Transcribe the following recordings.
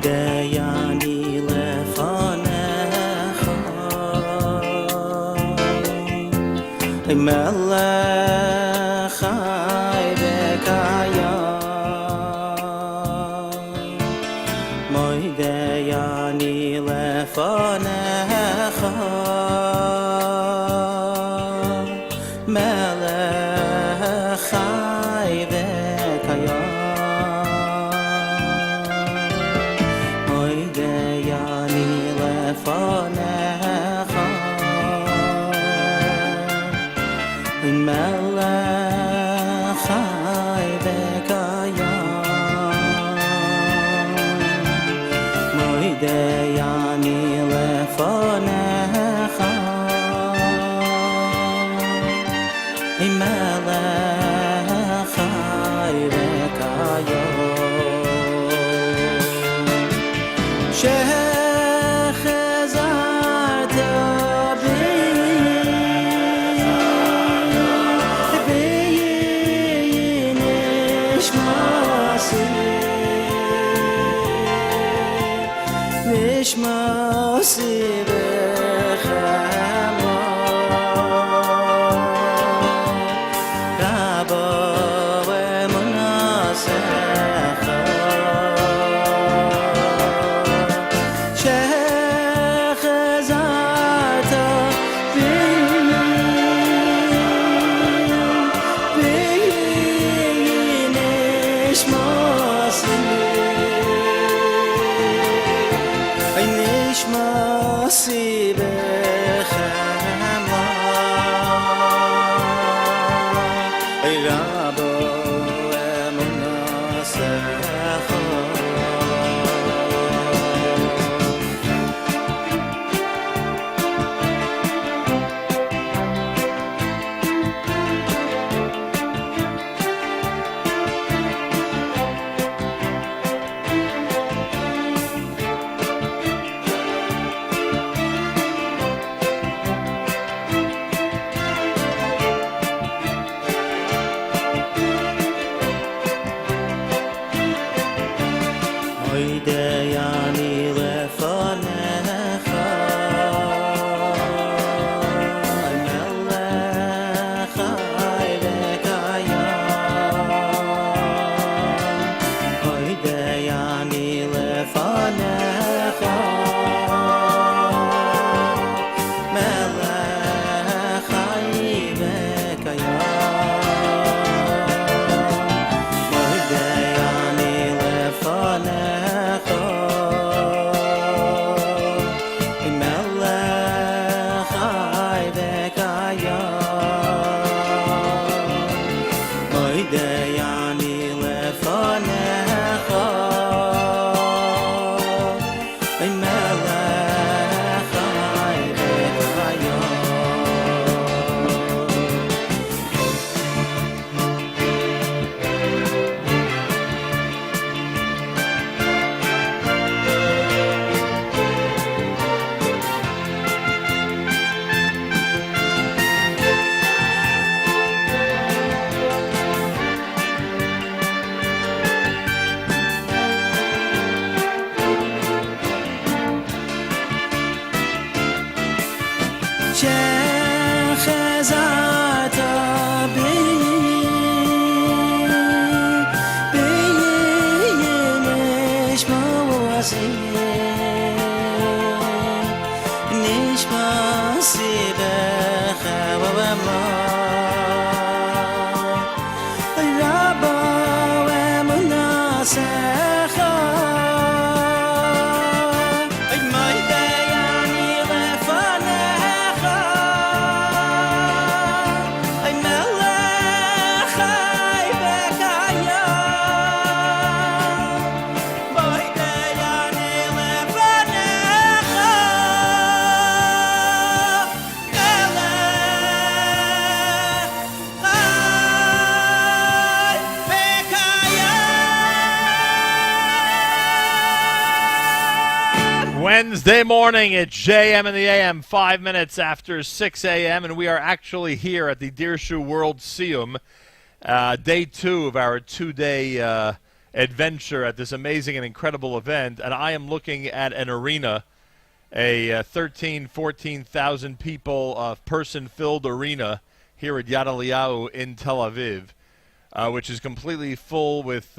dayani lefanecha melechai bekayam moy dayani lefanecha melechai bekayam Wednesday morning at JM in the AM, 5 minutes after 6 a.m., and we are actually here at the Dirshu World Siyum, day 2 of our 2-day adventure at this amazing and incredible event. And I am looking at an arena, a 14,000 people person-filled arena here at Yad Eliyahu in Tel Aviv, which is completely full with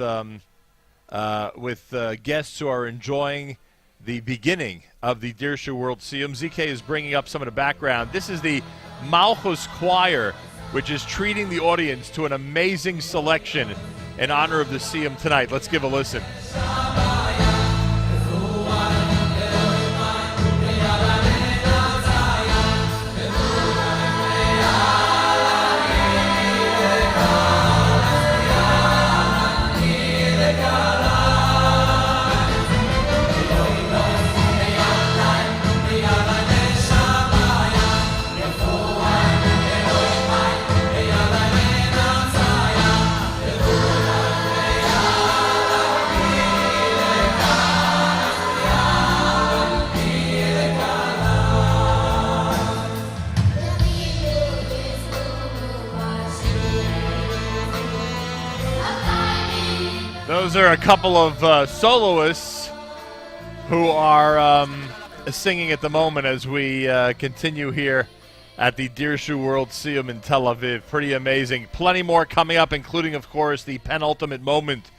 guests who are enjoying the beginning of the Dirshu World Siyum. ZK is bringing up some of the background. This is the Malchus Choir, which is treating the audience to an amazing selection in honor of the Siyum tonight. Let's give a listen. Those are a couple of soloists who are singing at the moment as we continue here at the Dirshu World Siyum in Tel Aviv. Pretty amazing. Plenty more coming up, including, of course, the penultimate moment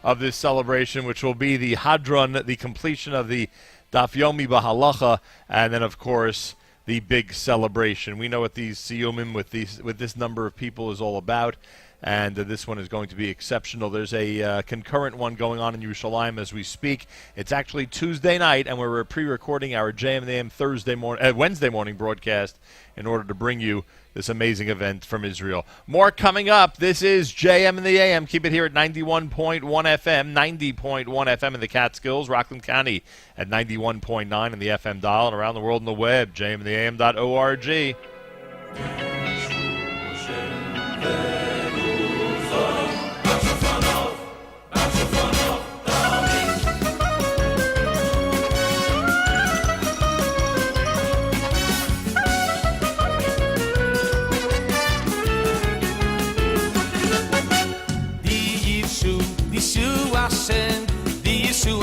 of this celebration, which will be the Hadron, the completion of the Daf Yomi Bahalacha, and then, of course, the big celebration. We know what these Siyumim with this number of people is all about. And this one is going to be exceptional. There's a concurrent one going on in Yerushalayim as we speak. It's actually Tuesday night, and we're pre-recording our JM and the AM Wednesday morning broadcast in order to bring you this amazing event from Israel. More coming up. This is JM and the AM. Keep it here at 91.1 FM, 90.1 FM in the Catskills, Rockland County at 91.9 in the FM dial, and around the world on the web, jmandtheam.org.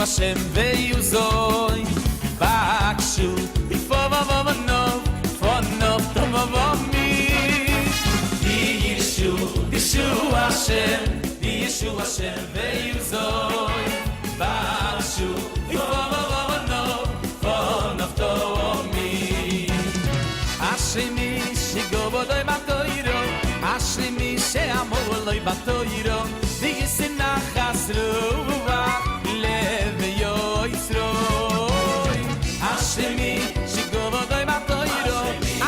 Hashem ve'yuzoi bakshu ifovavovanov fonov tomavomi Dirshu Hashem ve'yuzoi bakshu ifovavovanov fonov tomi Ashemi shigovodoi batoiro Ashemi she'amoloi batoiro Digisinach asruva Ashimi shigovodoi batoiro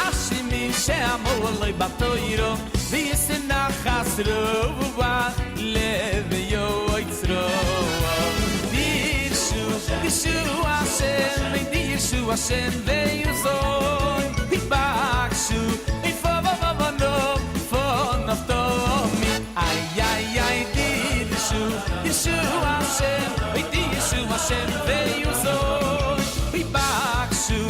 Ashimi she'amoloi batoiro V'yisinach asruva leveyo yitzro Dirshu Hashem ve'yuzoi Dibakshu ifovavovanov fonov tomi Ay, ay, ay, Dirshu Hashem ve'yuzoi Dibakshu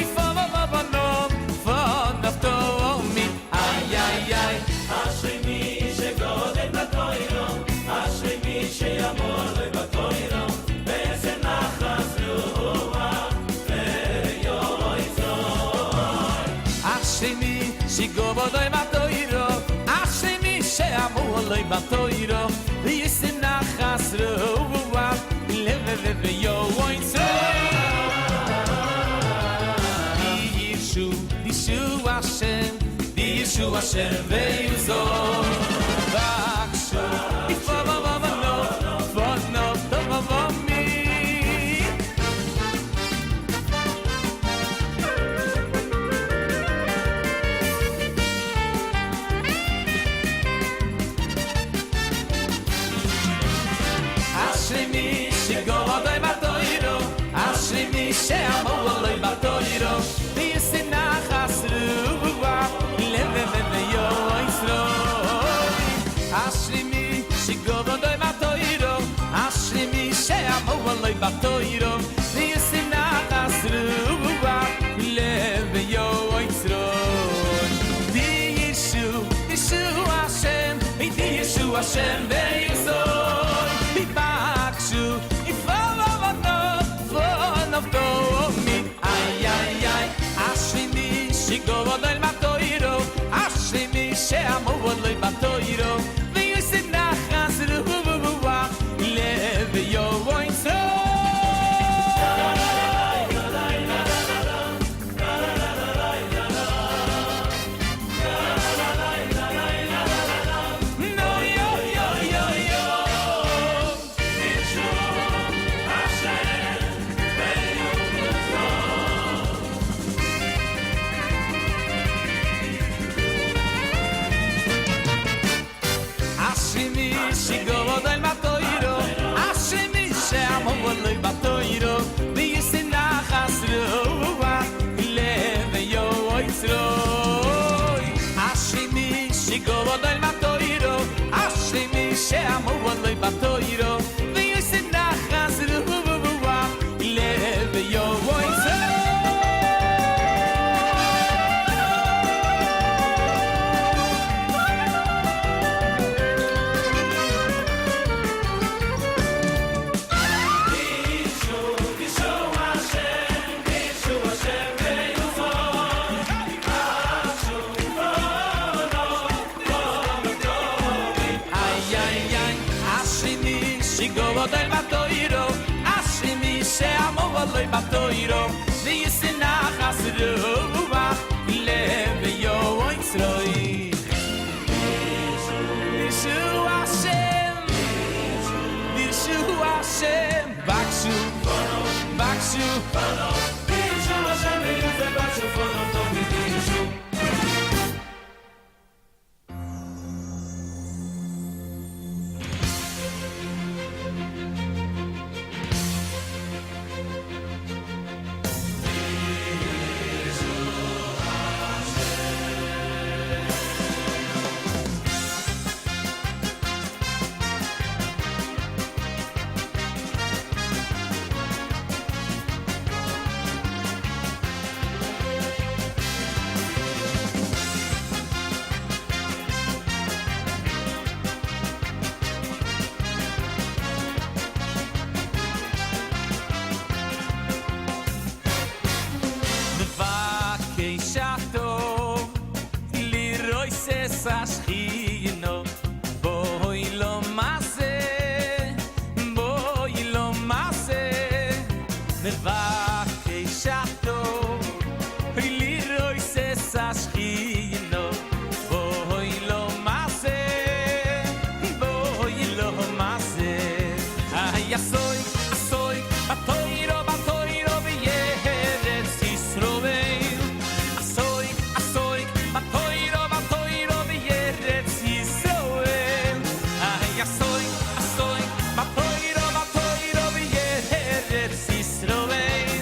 ifovavovanov fonov tomi Ay, ay, ay Ashemi shegodel batoiro Ashemi she'amoloi batoiro Ve'zenach asruva ve'yoizoi Ashemi shegodel batoiro Ashemi she'amoloi batoiro Ve'zinach asruva ve'yoizoi Dirshu Hashem ve'yuzoi bakshu ifovavovanov fonov tomavomi Ashemi shigovodoi batoiro Ashemi she'amoloi batoiro V'yisinach asruva Ashimi shigovodoi batoiro Ashimi she'amoloi batoiro V'yisinach asruva leveyo yitzron Dirshu Hashem ve'yuzoi שיגובו דל מטוירו השמי שעמו עלי בטוירו ויוסי נחס רוח לב יובוין צרוי שיגובו דל מטוירו השמי שעמו עלי בטוירו ויוסי נחס רוח לב יובוין צרוי השמי שיגובו דל מטוירו השמי שעמו עלי בטוירו ויוסי נחס רוח לב יובוין צרוי שיגובו דל מטוירו השמי שעמו עלי בטוירו ויוסי נחס רוח לב יובוין צרוי Dirshu Hashem Dirshu Hashem Bakshu Bakshu Dirshu Hashem Bakshu Dirshu Sashino boy lo mase neva ke shato li roi se sashino boy lo mase ay soy batoiro beyeret sisrovei soy batoiro beyeret sisrovei ay soy batoiro beyeret sisrovei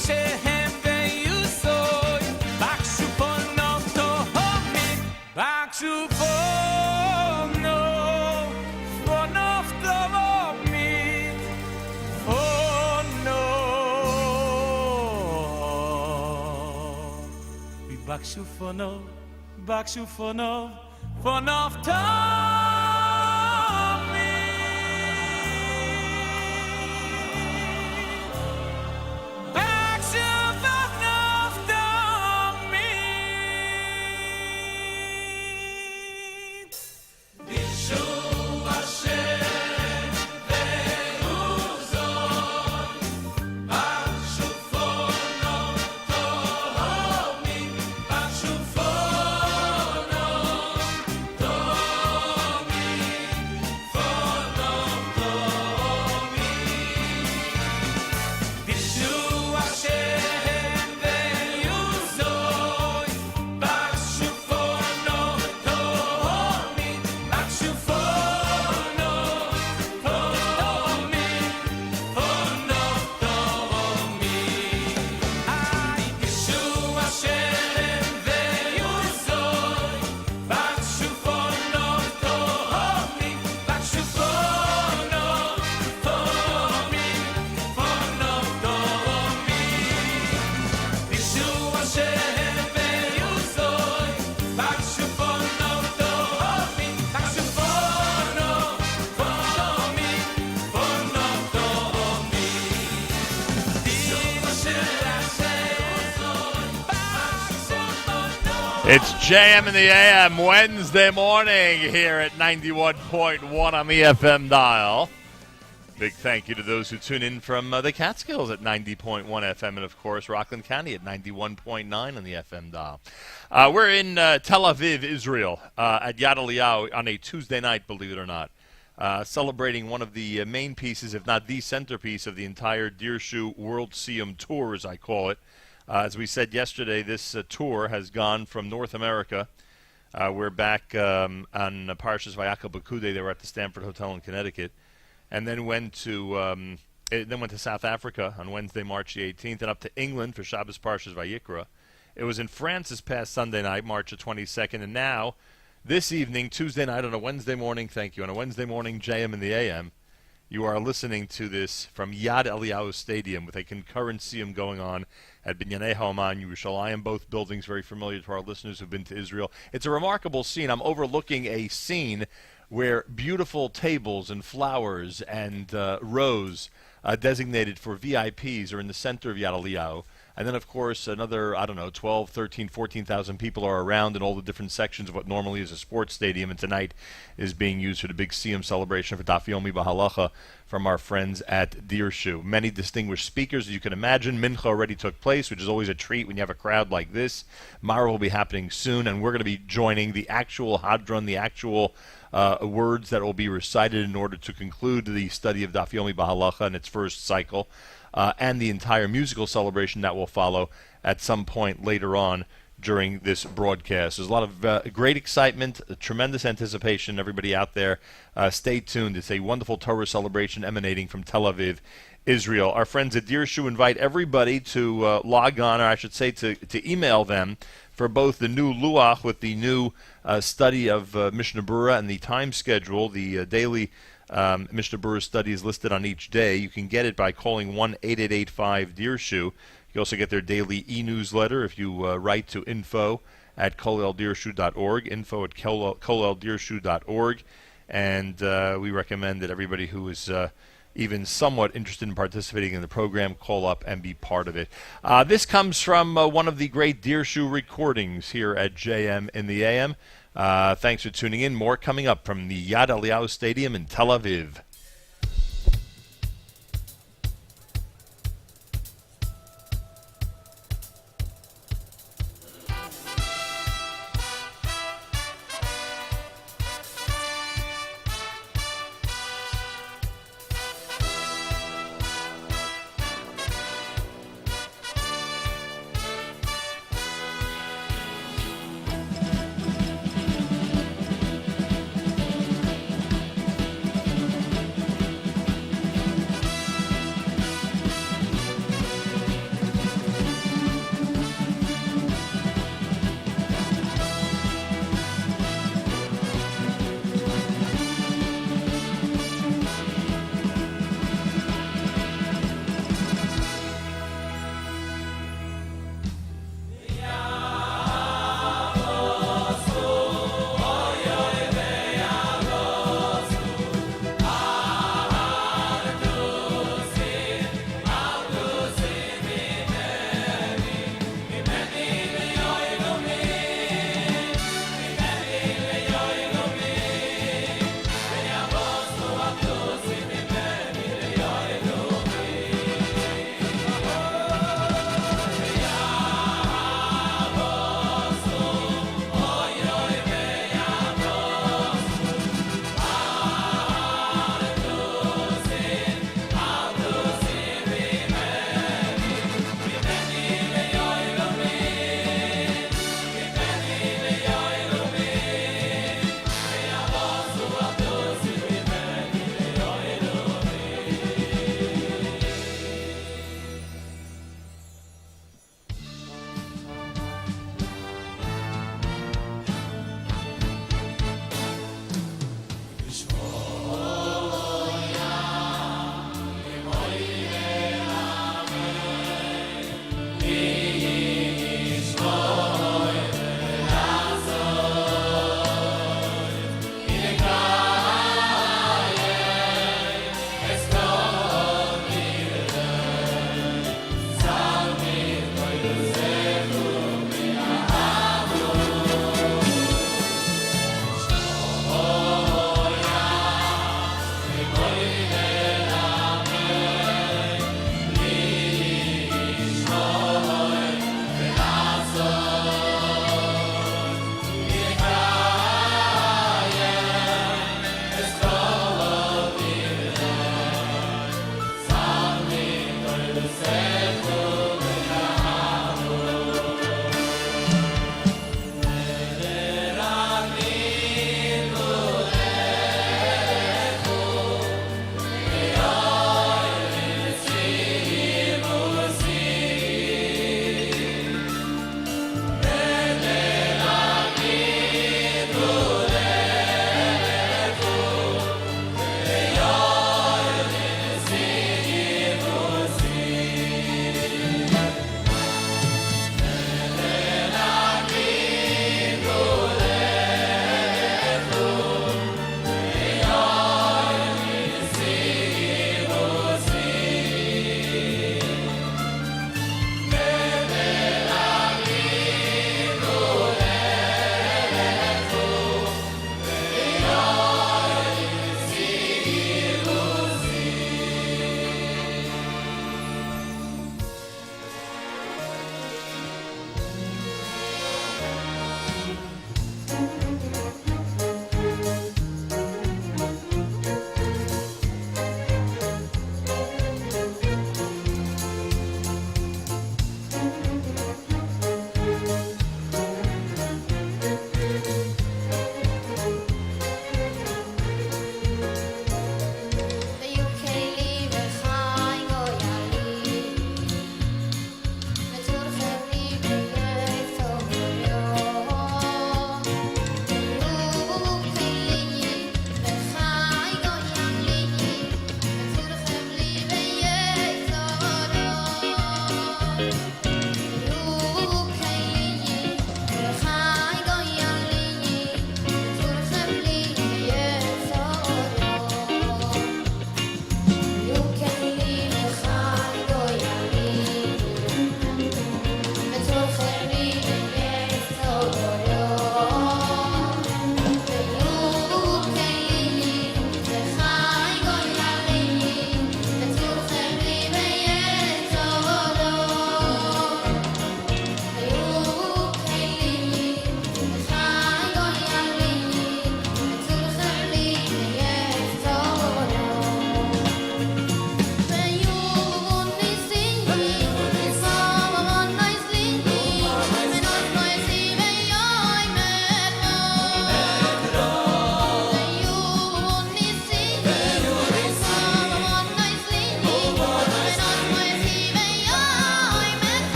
Hashem ve'yusoi Bakshu ponov tohomid Bakshu ponov tohomid Ponov Bakshu ponov It's JM in the AM Wednesday morning here at 91.1 on the FM dial. Big thank you to those who tune in from the Catskills at 90.1 FM and, of course, Rockland County at 91.9 on the FM dial. We're in Tel Aviv, Israel, at Yad Eliyahu on a Tuesday night, believe it or not, celebrating one of the main pieces, if not the centerpiece, of the entire Dirshu World Siyum Tour, as I call it. As we said yesterday, this tour has gone from North America. We're back on Parshas Vayakal B'Kudei. They were at the Stanford Hotel in Connecticut, and then went to South Africa on Wednesday, March the 18th, and up to England for Shabbos Parshas Vayikra. It was in France this past Sunday night, March the 22nd, and now this evening, Tuesday night, on a Wednesday morning. Thank you. On a Wednesday morning, JM in the AM. You are listening to this from Yad Eliyahu Stadium with a concurrent Siyum going on at Binyanei Ha'oman, Yerushalayim, both buildings very familiar to our listeners who've been to Israel. It's a remarkable scene. I'm overlooking a scene where beautiful tables and flowers and rows designated for VIPs are in the center of Yad Eliyahu. And then, of course, another, 12, 13, 14,000 people are around in all the different sections of what normally is a sports stadium. And tonight is being used for the big Siyum celebration for Daf Yomi B'Halacha from our friends at Dirshu. Many distinguished speakers, as you can imagine. Mincha already took place, which is always a treat when you have a crowd like this. Mara will be happening soon, and we're going to be joining the actual Hadron, the actual words that will be recited in order to conclude the study of Daf Yomi B'Halacha in its first cycle. And the entire musical celebration that will follow at some point later on during this broadcast. There's a lot of great excitement, tremendous anticipation. Everybody out there, stay tuned. It's a wonderful Torah celebration emanating from Tel Aviv, Israel. Our friends at Dirshu invite everybody to log on, or I should say to email them, for both the new Luach with the new study of Mishnah Berurah and the time schedule, the daily Mishnah Berurah study is listed on each day. You can get it by calling 1-8885-DIRSHU. You also get their daily e-newsletter if you write to info@kolleldirshu.org, info@kolleldirshu.org. And we recommend that everybody who is even somewhat interested in participating in the program call up and be part of it. This comes from one of the great Dirshu recordings here at JM in the AM. Thanks for tuning in. More coming up from the Yad Eliyahu Stadium in Tel Aviv.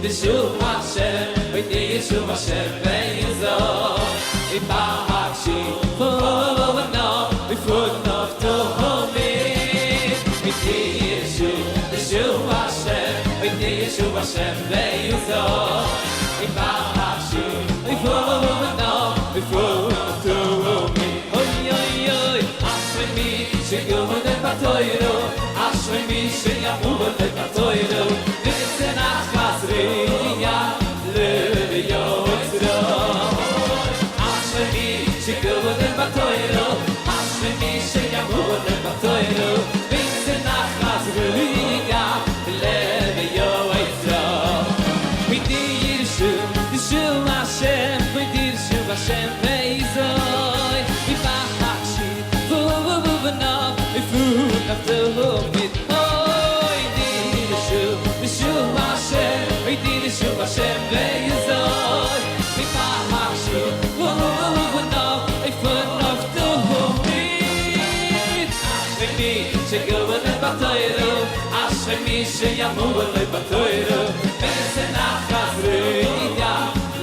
Dirshu Hashem, Dirshu Hashem, Beizor. Ibahachi, Hovana, Bifurnof Tohomim. Dirshu Hashem, Dirshu Hashem, Beizor. Ibahachi, Hovana, Bifurnof Tohomim. Oy, oy, oy, Ashmi, Shigumon Batoiro, Ashmi, Shigumon Batoiro. Disenach Kasriya, Leyo Ezra. Ashmi, Shigumon Batoiro, Ashmi, Shigumon Batoiro. Disenach Kasriya, Leyo Ezra. With Dirshu, Dirshu Hashem, with Dirshu Hashem, Beizoi. Ibahachi, Vuvuvuvanav, Ifunaf Tohomit. Oy, Dirshu, Dirshu Hashem, with Dirshu Hashem, Beizoi. Ibahachi, Vuvuvuvanav, Ifunaf Tohomit. Ashmi, Sheguvon Batoiro, Ashmi, Sheyamuvon Batoiro. Besenach Kasriya,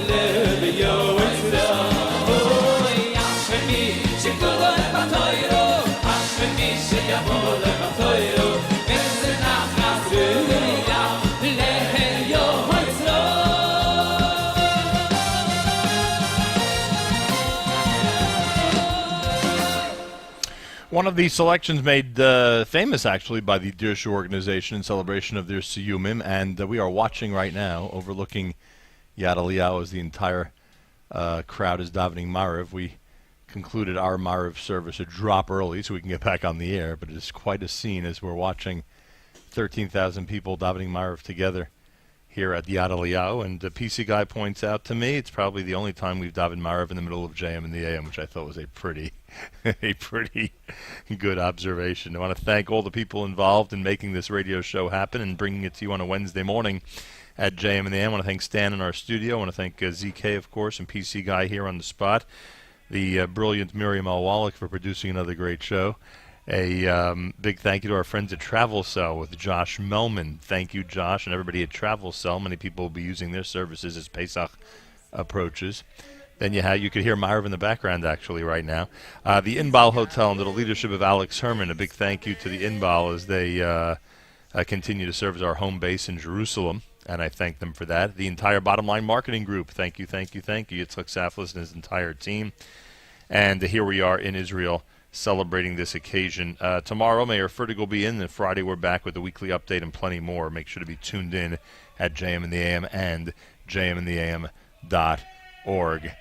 Leyo Ezra. Oy, Ashmi, Sheguvon Batoiro, Ashmi, Sheyamuvon Batoiro. Besenach Kasriya, Leyo Ezra. One of the selections made famous, actually, by the Dirshu organization in celebration of their Siyumim, and we are watching right now, overlooking Yad Eliyahu as the entire crowd is davening Mariv. We concluded our Mariv service a drop early so we can get back on the air, but it is quite a scene as we're watching 13,000 people davening Mariv together here at Yad Eliyahu, and the PC guy points out to me it's probably the only time we've davened Mariv in the middle of JM and the AM, which I thought was a pretty good observation. I want to thank all the people involved in making this radio show happen and bringing it to you on a Wednesday morning at JM and the AM. I want to thank Stan in our studio. I want to thank ZK, of course, and PC guy here on the spot. The brilliant Miriam Al-Wallach for producing another great show. A big thank you to our friends at Travel Cell with Josh Melman. Thank you, Josh, and everybody at Travel Cell. Many people will be using their services as Pesach approaches. Then you could hear Mariv in the background, actually, right now. The Inbal Hotel under the leadership of Alex Herman. A big thank you to the Inbal as they continue to serve as our home base in Jerusalem, and I thank them for that. The entire Bottom Line Marketing Group. Thank you, thank you, thank you. Yitzchak Saflis and his entire team. And here we are in Israel, celebrating this occasion. Tomorrow, Mayor Fertig will be in, and Friday we're back with a weekly update and plenty more. Make sure to be tuned in at JM and the AM and jmandtheam.org.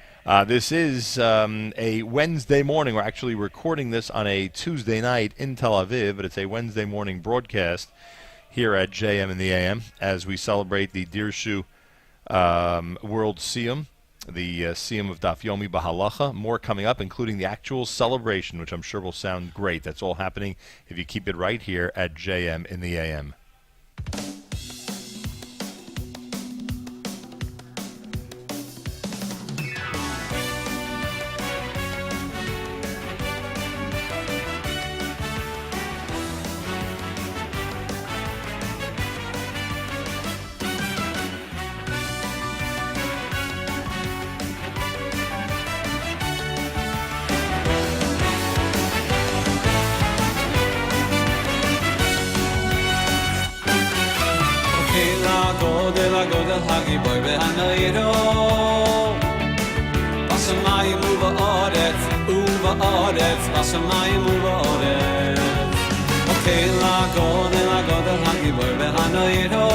This is a Wednesday morning. We're actually recording this on a Tuesday night in Tel Aviv, but it's a Wednesday morning broadcast here at JM and the AM as we celebrate the Dirshu World Siyum, the Siyum of Daf Yomi Bahalacha. More coming up, including the actual celebration, which I'm sure will sound great. That's all happening if you keep it right here at JM in the AM. Hagiboy be'hanayro Bashamayim u'ba'aretz U'ba'aretz Bashamayim u'ba'aretz Okay, lagod Hagiboy be'hanayro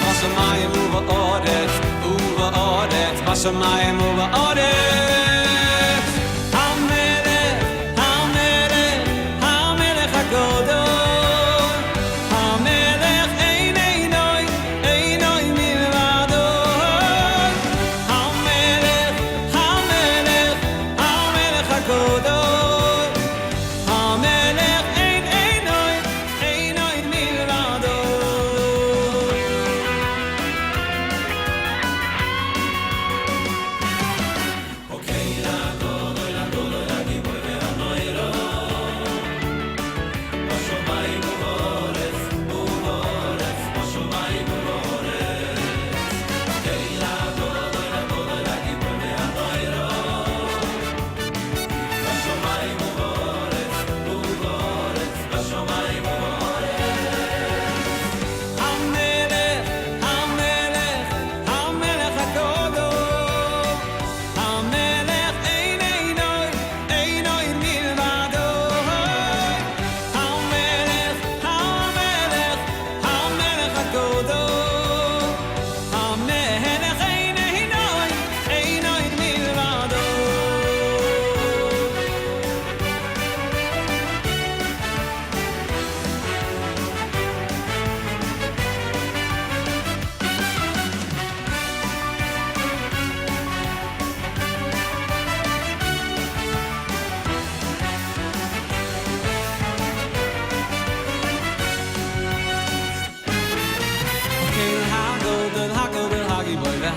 Bashamayim u'ba'aretz U'ba'aretz Bashamayim u'ba'aretz Hamelech, Hamelech, Hamelech HaGodol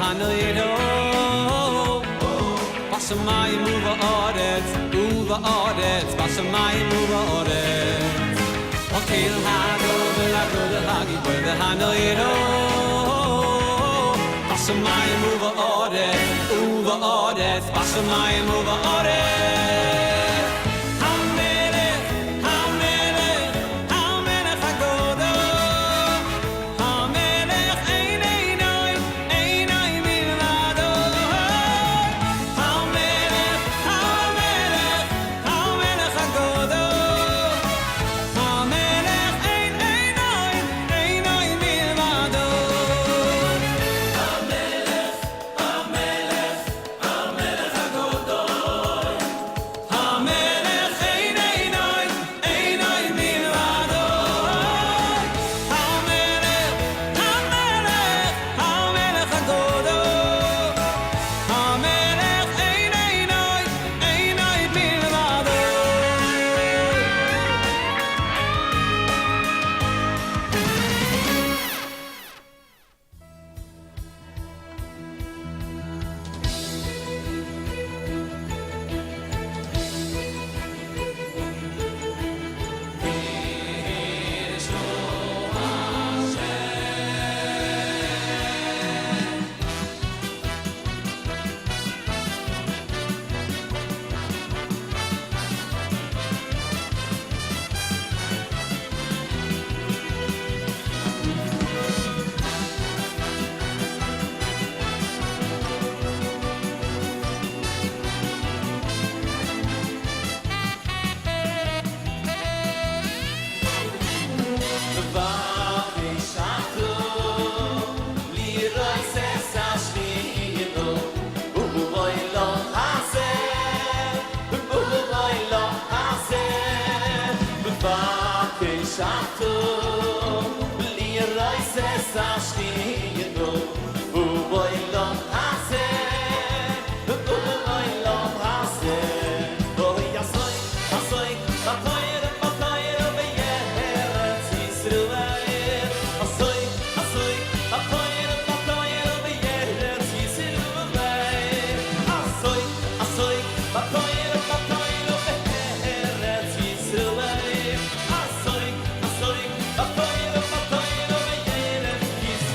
hanoiro Bashamayim uva'aretz uva'aretz Bashamayim uva'aretz Okil hagod v'lagod hagi v'hanoiro Bashamayim uva'aretz uva'aretz Bashamayim uva'aretz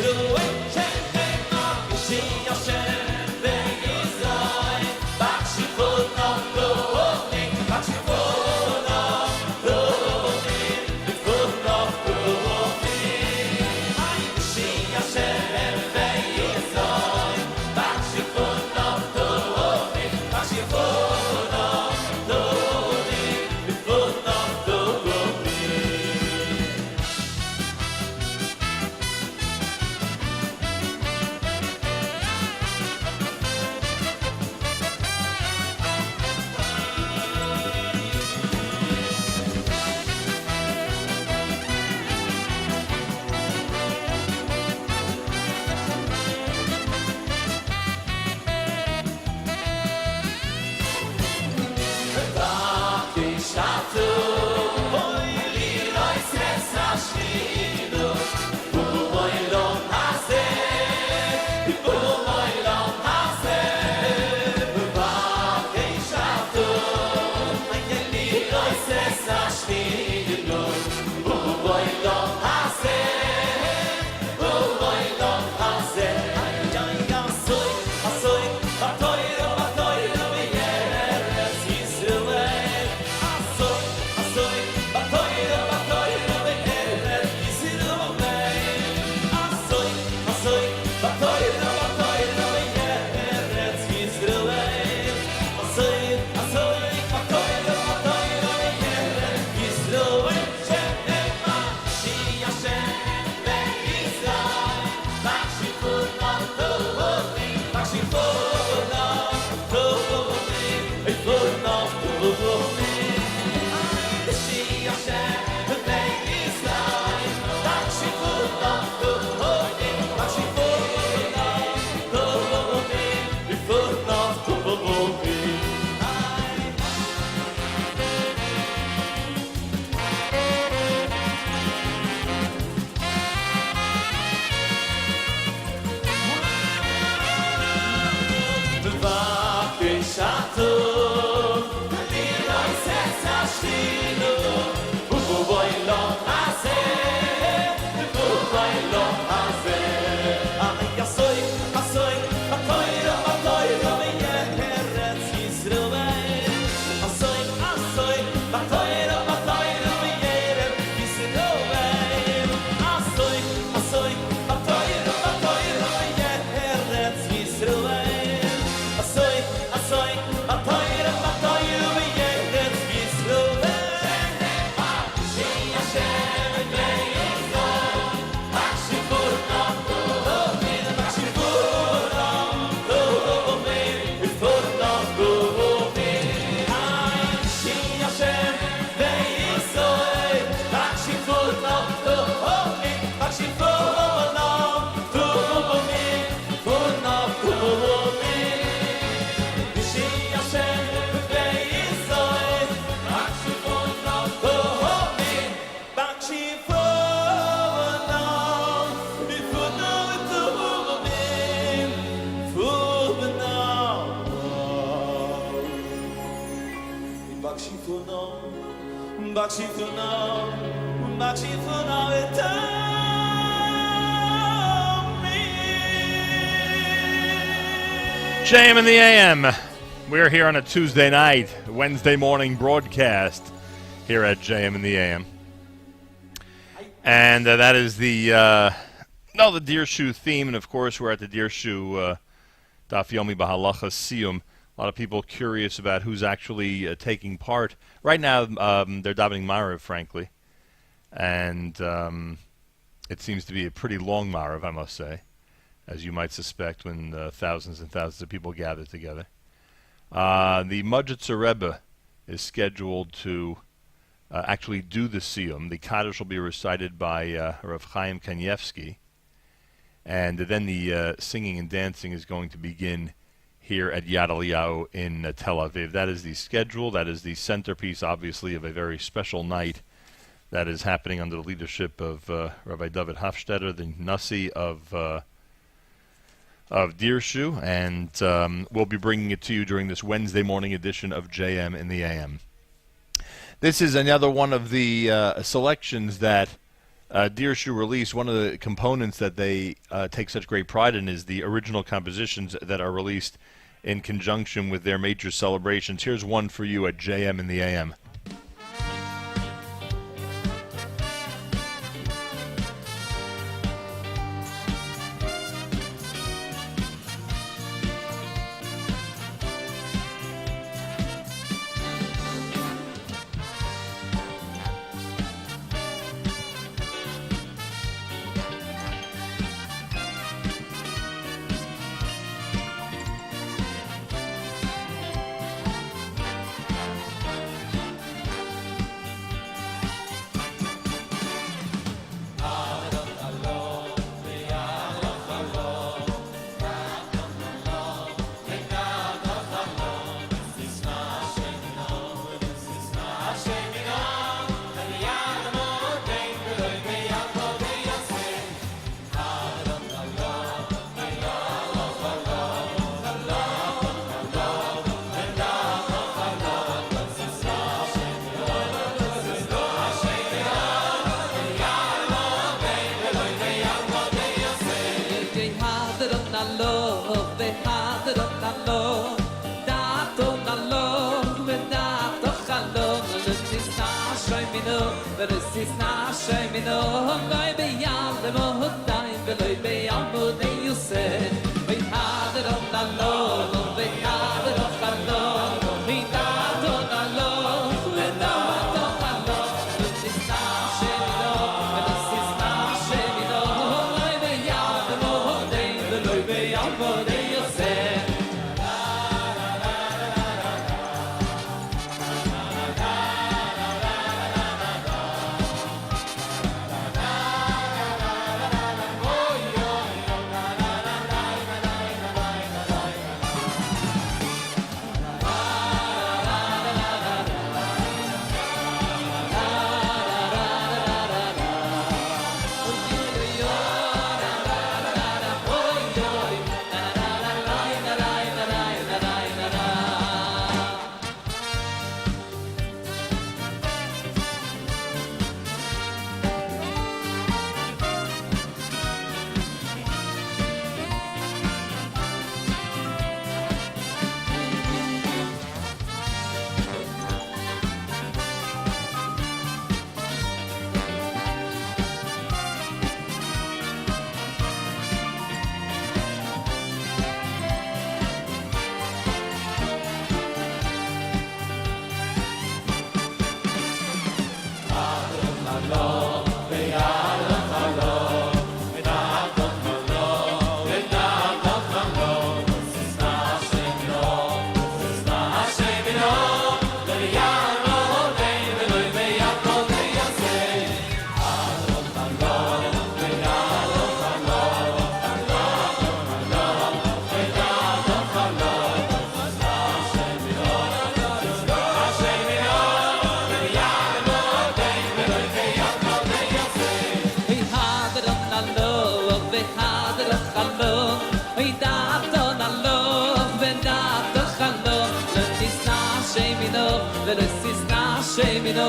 Through the way JM in the AM. We're here on a Tuesday night, Wednesday morning broadcast here at JM in the AM. And that is the Dirshu theme. And, of course, we're at the Dirshu Daf Yomi Bahalacha Siyum. A lot of people curious about who's actually taking part. Right now, they're davening Marav, frankly. And it seems to be a pretty long Marav, I must say, as you might suspect when thousands and thousands of people gather together. The Mudjitzer Rebbe is scheduled to actually do the Siyum. The Kaddish will be recited by Rav Chaim Kanievsky, and then the singing and dancing is going to begin here at Yad Eliyahu in Tel Aviv. That is the schedule. That is the centerpiece, obviously, of a very special night that is happening under the leadership of Rabbi David Hofstetter, the Nasi of Dirshu, and we'll be bringing it to you during this Wednesday morning edition of JM in the AM. This is another one of the selections that Dirshu released. One of the components that they take such great pride in is the original compositions that are released in conjunction with their major celebrations. Here's one for you at JM in the AM. shemino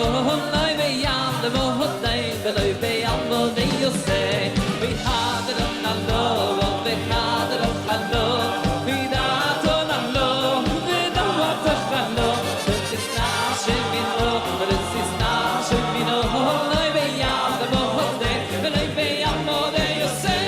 loy be yam the mohdei beloy be yam mohdei yosei we had it on the low we had it on the low we that on the low we don't want to follow this is not shemino this is not shemino loy be yam the mohdei beloy be yam mohdei yosei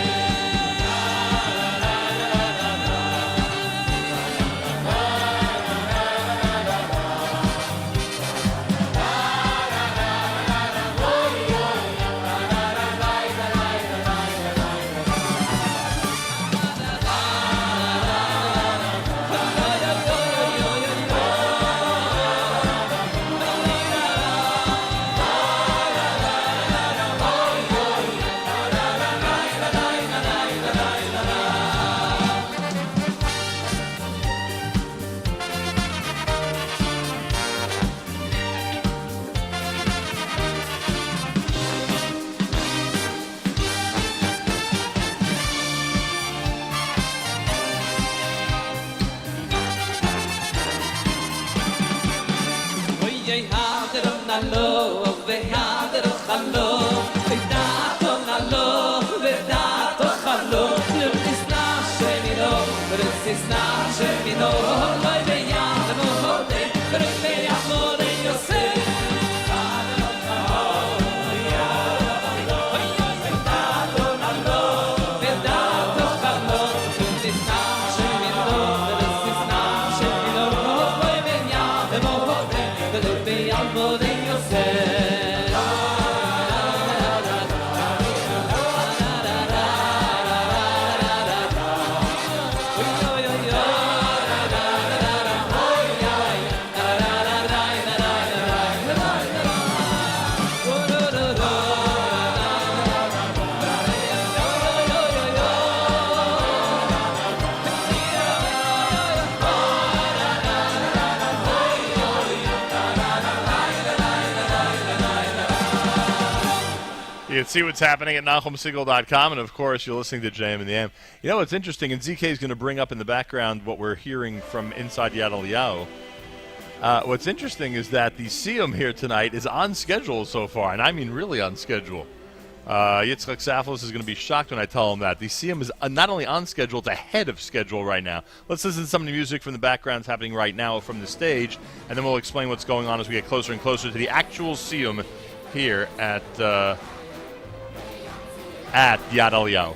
You can see what's happening at NachumSiegel.com, and of course, you're listening to JM in the AM. You know, it's interesting, and ZK is going to bring up in the background what we're hearing from inside Yad Eliyahu. What's interesting is that the Siyum here tonight is on schedule so far, and I mean really on schedule. Yitzchak Saflos is going to be shocked when I tell him that. The Siyum is not only on schedule, it's ahead of schedule right now. Let's listen to some of the music from the backgrounds happening right now from the stage, and then we'll explain what's going on as we get closer and closer to the actual Siyum here at Yad Eliyahu.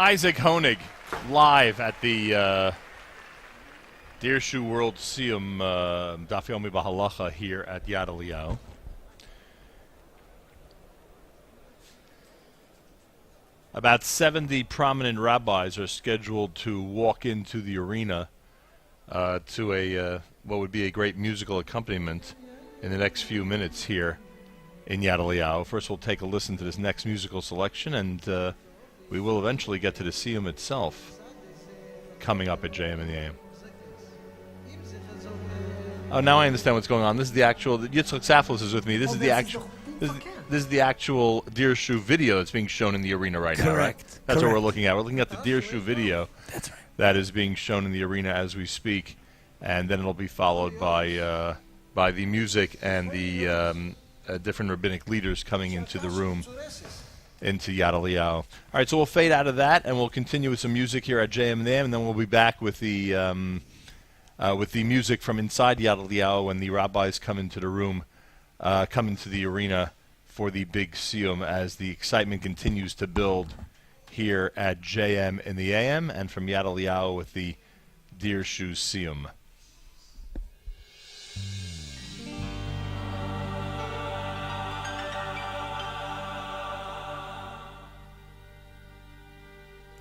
Isaac Honig, live at the Dirshu World Siyum Daf Yomi Bahalacha here at Yad Eliyahu. About 70 prominent rabbis are scheduled to walk into the arena to a what would be a great musical accompaniment in the next few minutes here in Yad Eliyahu. First, we'll take a listen to this next musical selection, and we will eventually get to the Siyum itself coming up at JM in the AM. Oh, now I understand what's going on. This is the actual. Yitzchak Saflis is with me. This is the actual. This is the actual Dirshu video that's being shown in the arena right now, right? That's what we're looking at. We're looking at the Dirshu video. That's right. That is being shown in the arena as we speak, and then it'll be followed by the music and the different rabbinic leaders coming into the room, into Yad Eliyahu. All right, so we'll fade out of that, and we'll continue with some music here at JM and then we'll be back with the music from inside Yad Eliyahu when the rabbis come into the room, come into the arena for the big Siyum as the excitement continues to build here at JM in the AM and from Yad Eliyahu with the Dirshu Siyum.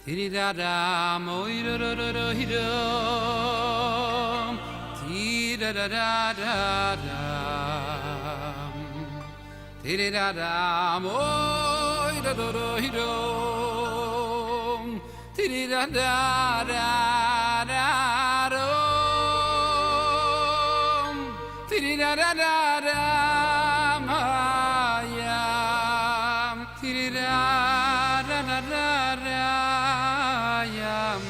Ti-di-da-dam, oi-do-do-do-do-hee-dum. Ti-da-da-da-da-dam. Ti-di-da-dam, oi-do-do-do-hee-dum. Ti-di-da-da-da-da-dum. Ti-di-da-da-da-dam, ah-yam. Ti-di-da-da-da-da-yam.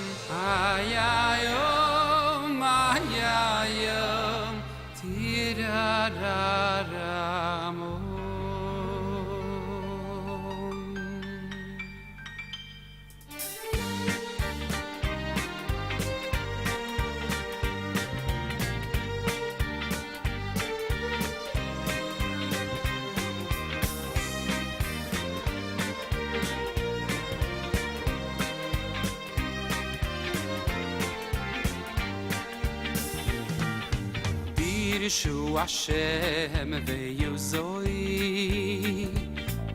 Ayayom, ayayom, ti-da-da-da-mo. Dirshu Hashem ve'yuzoi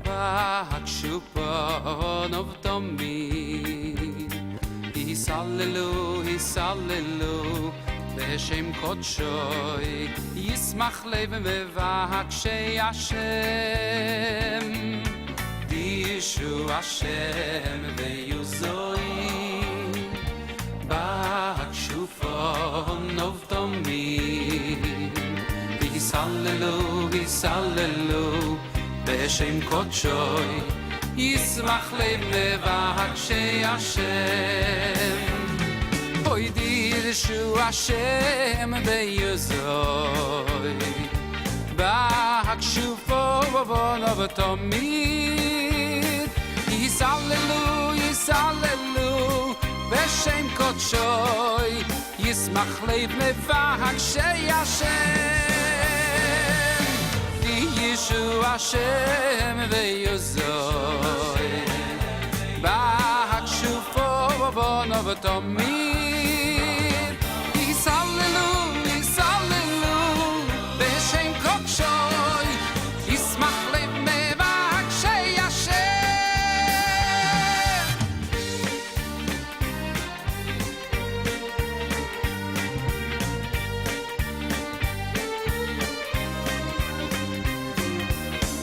V'hakshu panov tamid Yisallelu, yisallelu B'shem kodshoi Yismach levim v'vahakshei Hashem Dirshu Hashem ve'yuzoi V'hakshu panov tamid Yisallelu, yisallelu B'shem kodshoi Yismach lev mevakshei Hashem Oy Dirshu Hashem be'yuzoi B'hakshufo v'vonav tamid Yisallelu, yisallelu B'shem kodshoi Yismach lev mevakshei Hashem Dirshu Hashem ve'yuzoi B'hakshufo v'vonav tamid Yisallelu, yisallelu B'shem kodshoi Yismach lev mevakshei Hashem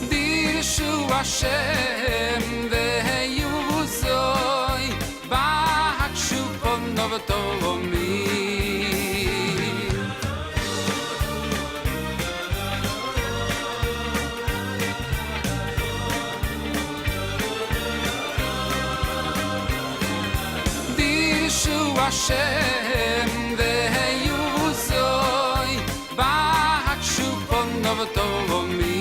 Dirshu Hashem ve'yuzoi B'hakshu panov tamid Dirshu Hashem ve'yuzoi B'hakshu panov tamid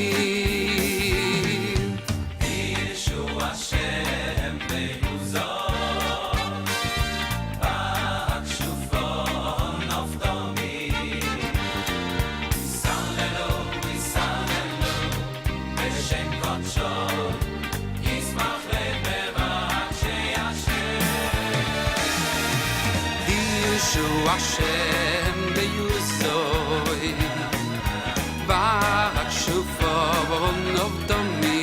Dirshu Hashem ve'yuzoi B'hakshu panov tamid Yisallelu, yisallelu B'shem kodshoi Yismach lev mevakshei Hashem Hashem beyuzoi Bak shufon of domi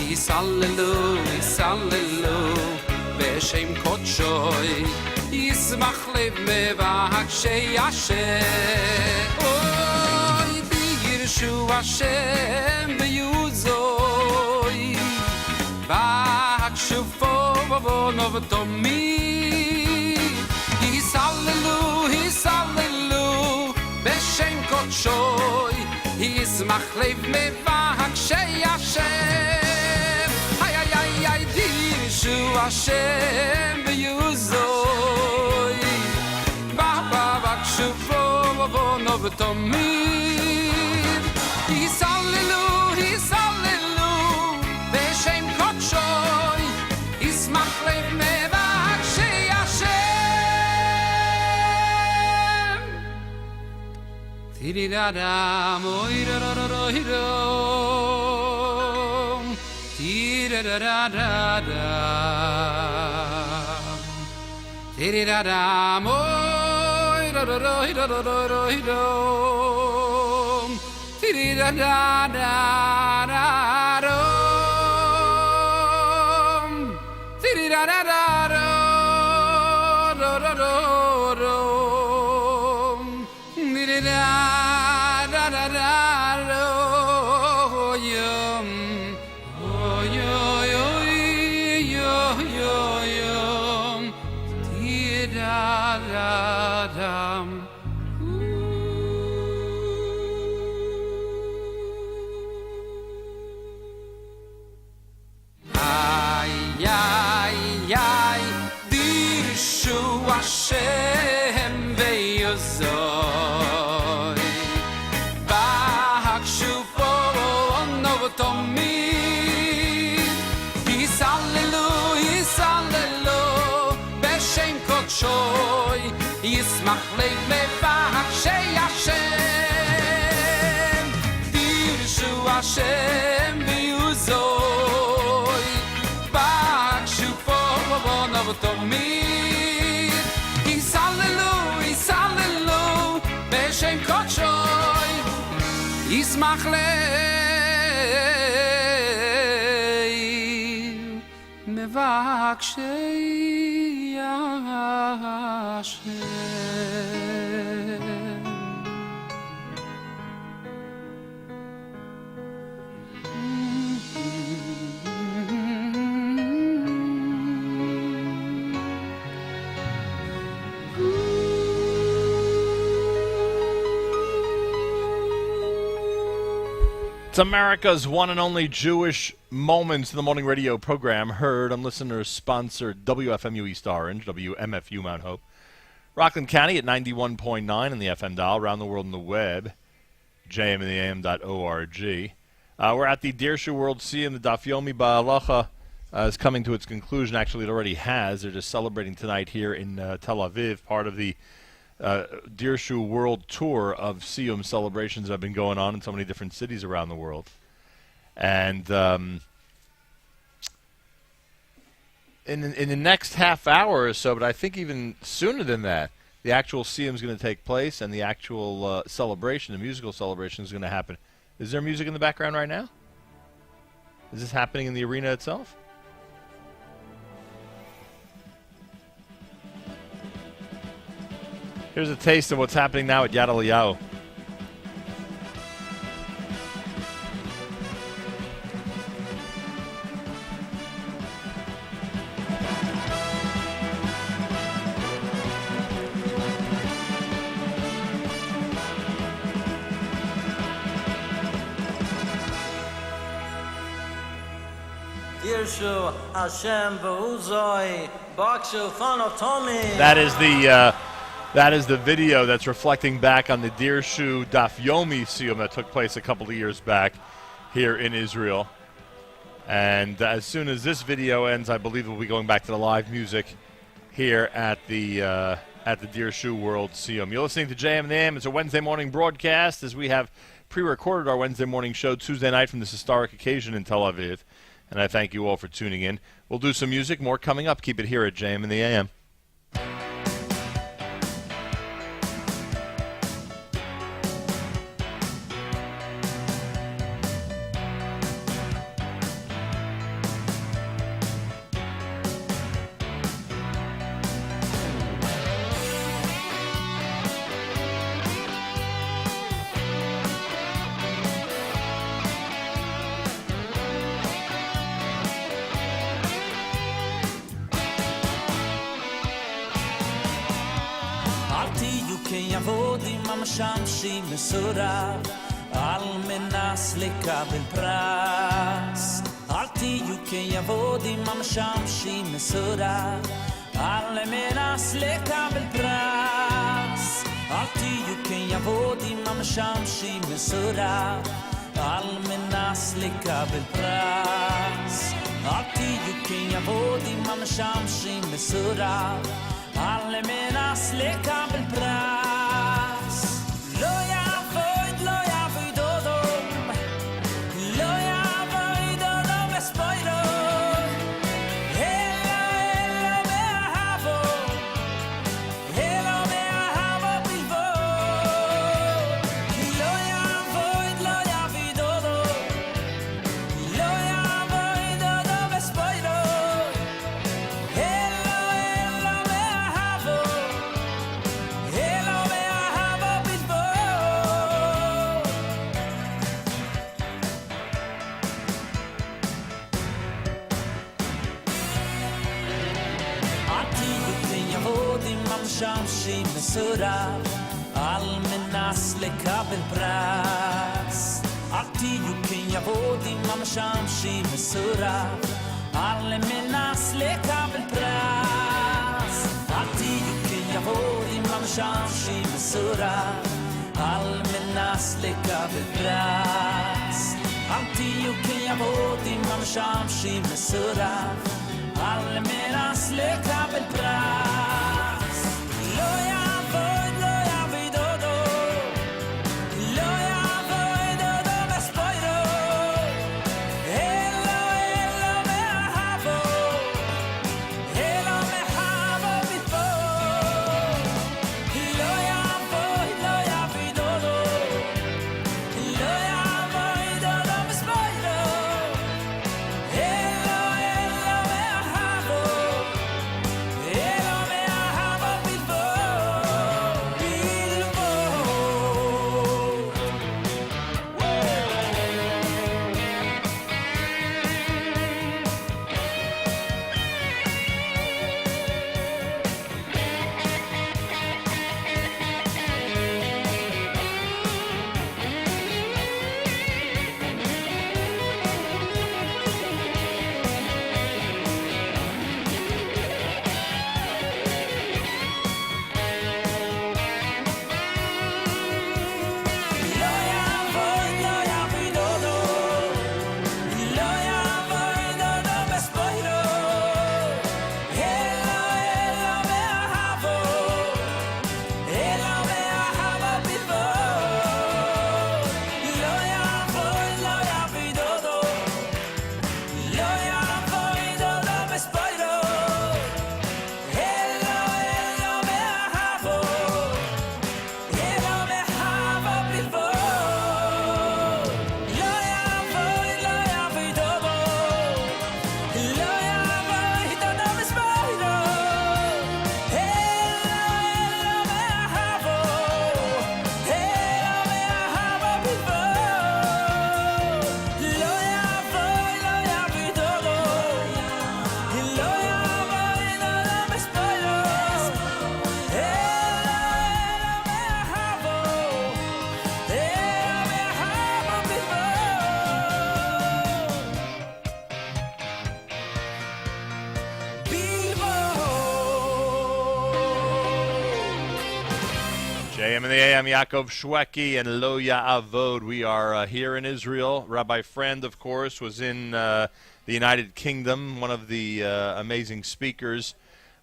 Isallelu, Isallelu Beshem kotshoi Yismach lev me bak shei Hashem Oy Dirshu Hashem beyuzoi Bak shufon of domi Hallelu, Beshem Kotshoy, Yismach lev me v'hakshei Hashem. Ay, ay, ay, ay, Dirshu Hashem b'yuzoy. Ba, v'akshu v'ovono v'tomid. Hallelu, Beshem Kotshoy, Yismach lev me v'hakshei Hashem. Tiri-da-da, moi-da-da-da-da-da. Tiri-da-da-da-da. Tiri-da-da, moi-da-da-da-da-da-da-da. Tiri-da-da-da-da-da. Tiri-da-da-da-da-da-da. Hashem beyozoi Bak shufon of tomid Yisallelu, Beshem kotshoy Yismach lev me v'hakshei Hashem Dirshu Hashem beyozoi Bak shufon of tomid Beshem kotshoy Yismach lev me v'hakshei Hashem. It's America's one and only Jewish Moments in the Morning radio program, heard on listeners-sponsored WFMU East Orange, WMFU Mount Hope, Rockland County at 91.9 on the FM dial, around the world on the web, jmandtheam.org. We're at the Dirshu World Siyum. The Daf Yomi Ba'alacha is coming to its conclusion. Actually, it already has. They're just celebrating tonight here in Tel Aviv, part of the Dirshu World Tour of Siyum celebrations that have been going on in so many different cities around the world. And in the next half hour or so, but I think even sooner than that, the actual Siyum is going to take place, and the actual celebration, the musical celebration, is going to happen. Is there music in the background right now? Is this happening in the arena itself? Here's a taste of what's happening now at Yad Eliyahu. Dirshu Hashem B'uzoi Bakshu Fanotomi. That is the video that's reflecting back on the Dirshu Daf Yomi Siyum that took place a couple of years back here in Israel. And as soon as this video ends, I believe we'll be going back to the live music here at the Dirshu World Siyum. You're listening to JM and the AM. It's a Wednesday morning broadcast as we have pre-recorded our Wednesday morning show Tuesday night from this historic occasion in Tel Aviv. And I thank you all for tuning in. We'll do some music, more coming up. Keep it here at JM and the AM. משמשים מסורב על מנס לקבל פרס אל תהיו כיבודים המשמשים מסורב על מנס לקבל פרס אל תהיו כיבודים המשמשים מסורב על מנס לקבל פרס אל תהיו כיבודים המשמשים מסורב על מנס לקבל פרס לא יעבוד, לא יעבוד אודום לא יעבוד אודום בספוירו אלו מאהבו אלו מאהבו בלבוד כי לא יעבוד, לא יעבוד אודום לא יעבוד אודום בספוירו משמשים מסורב על מנס לקבל פרס אל תהיו כיבודים המשמשים מסורב על מנס לקבל פרס אל תהיו כיבודים המשמשים מסורב על מנס לקבל פרס אל תהיו כיבודים המשמשים מסורב על מנס לקבל פרס לא יעבוד, לא יעבוד אודו לא יעבוד אודו בספוירו אלו מאהבו אלו מאהבו בלבוד לא יעבוד, לא יעבוד אודו לא יעבוד אודו בספוירו אלו מאהבו אלו מאהבו בלבוד JM in the AM, Yaakov Shweki and Lo Ya'avod. We are here in Israel. Rabbi Friend, of course, was in the United Kingdom, one of the amazing speakers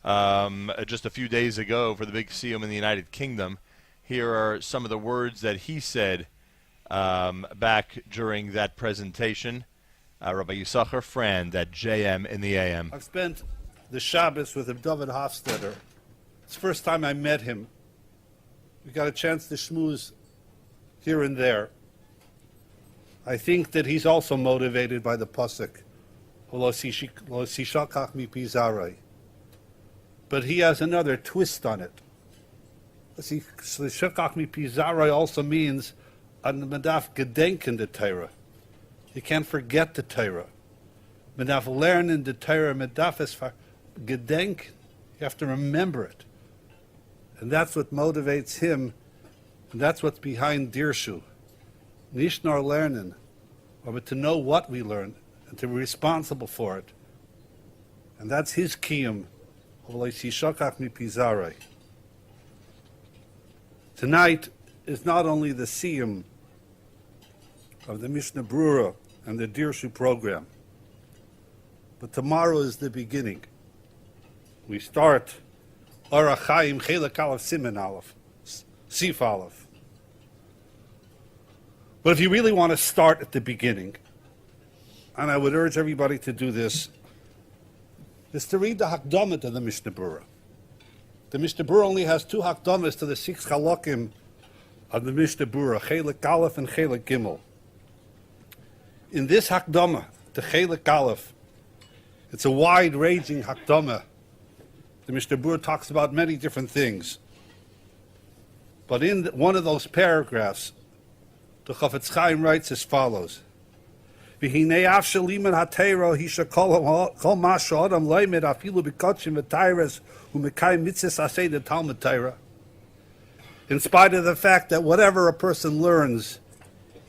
just a few days ago for the big Siyum in the United Kingdom. Here are some of the words that he said back during that presentation. Rabbi Yisachar Friend at JM in the AM. I've spent the Shabbos with David Hofstadter. It's the first time I met him. We got a chance to schmooze here and there. I think that he's also motivated by the pasuk, "Lo sishakach mipi zarai." But he has another twist on it. Sishakach mipi zarai also means an medaf gedenken the Torah. You can't forget the Torah. Medaf lernen the Torah, medaf is gedenk. You have to remember it. And that's what motivates him And that's what's behind Dirshu. Nicht nur lernen, but to know what we learn and to be responsible for it. And that's his kiyum. Tonight is not only the Siyum of the Mishnah Brura and the Dirshu program, but tomorrow is the beginning. We start Orach Chaim Chelek Aleph Siman Aleph, Sif Aleph. But if you really want to start at the beginning, and I would urge everybody to do this, is to read the Hakdamah to the Mishnah Brura. The Mishnah Brura only has 2 Hakdamas to the 6 Chalakim of the Mishnah Brura, Chelek Aleph and Chelek Gimel. In this Hakdamah, the Chelek Aleph, it's a wide-ranging Hakdamah. The Mishnah Brura talks about many different things. But in one of those paragraphs, the Chafetz Chaim writes as follows: V'hinei af sheliman haTeiro hisha kol ma she'adam loimed afilu b'kodshim v'tayres u'mekayim mitzvahs aseh the Talmud Torah. In spite of the fact that whatever a person learns,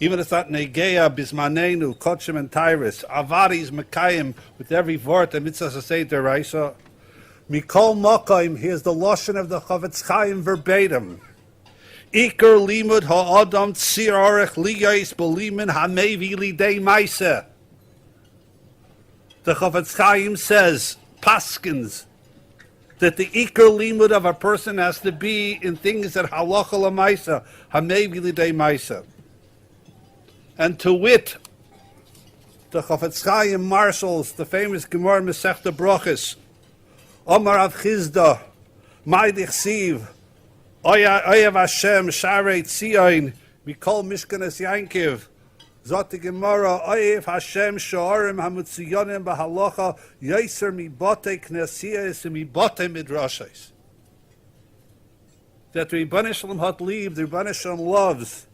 even if it's not negeya bismanenu kodshim and tayres, avadis mekayim with every vort and mitzvahs aseh deraisa, mikol makayim, here's the lashon of the Chafetz Chaim verbatim. Iker limud ha'adam tzir arech liyais belimin hamevi lidei maisa. The Chafetz Chaim says, paskins, that the iker limud of a person has to be in things that halacha lamaisa, hamevi lidei maisa. And to wit, the Chafetz Chaim marshals the famous Gemara Masechta Brachos, Omar Av Chizda, Maidich Siv, Oyev Hashem, Sharei Tzion, Mikol Mishkanas Yankiv, Zot the Gemara, Oyev Hashem, Shoarim Hamutziyonim Bahalacha, Yoser Mibote Knesias and Mibote Midrashes. That the Rebbeinu Shalom hat lieb, the Rebbeinu Shalom loves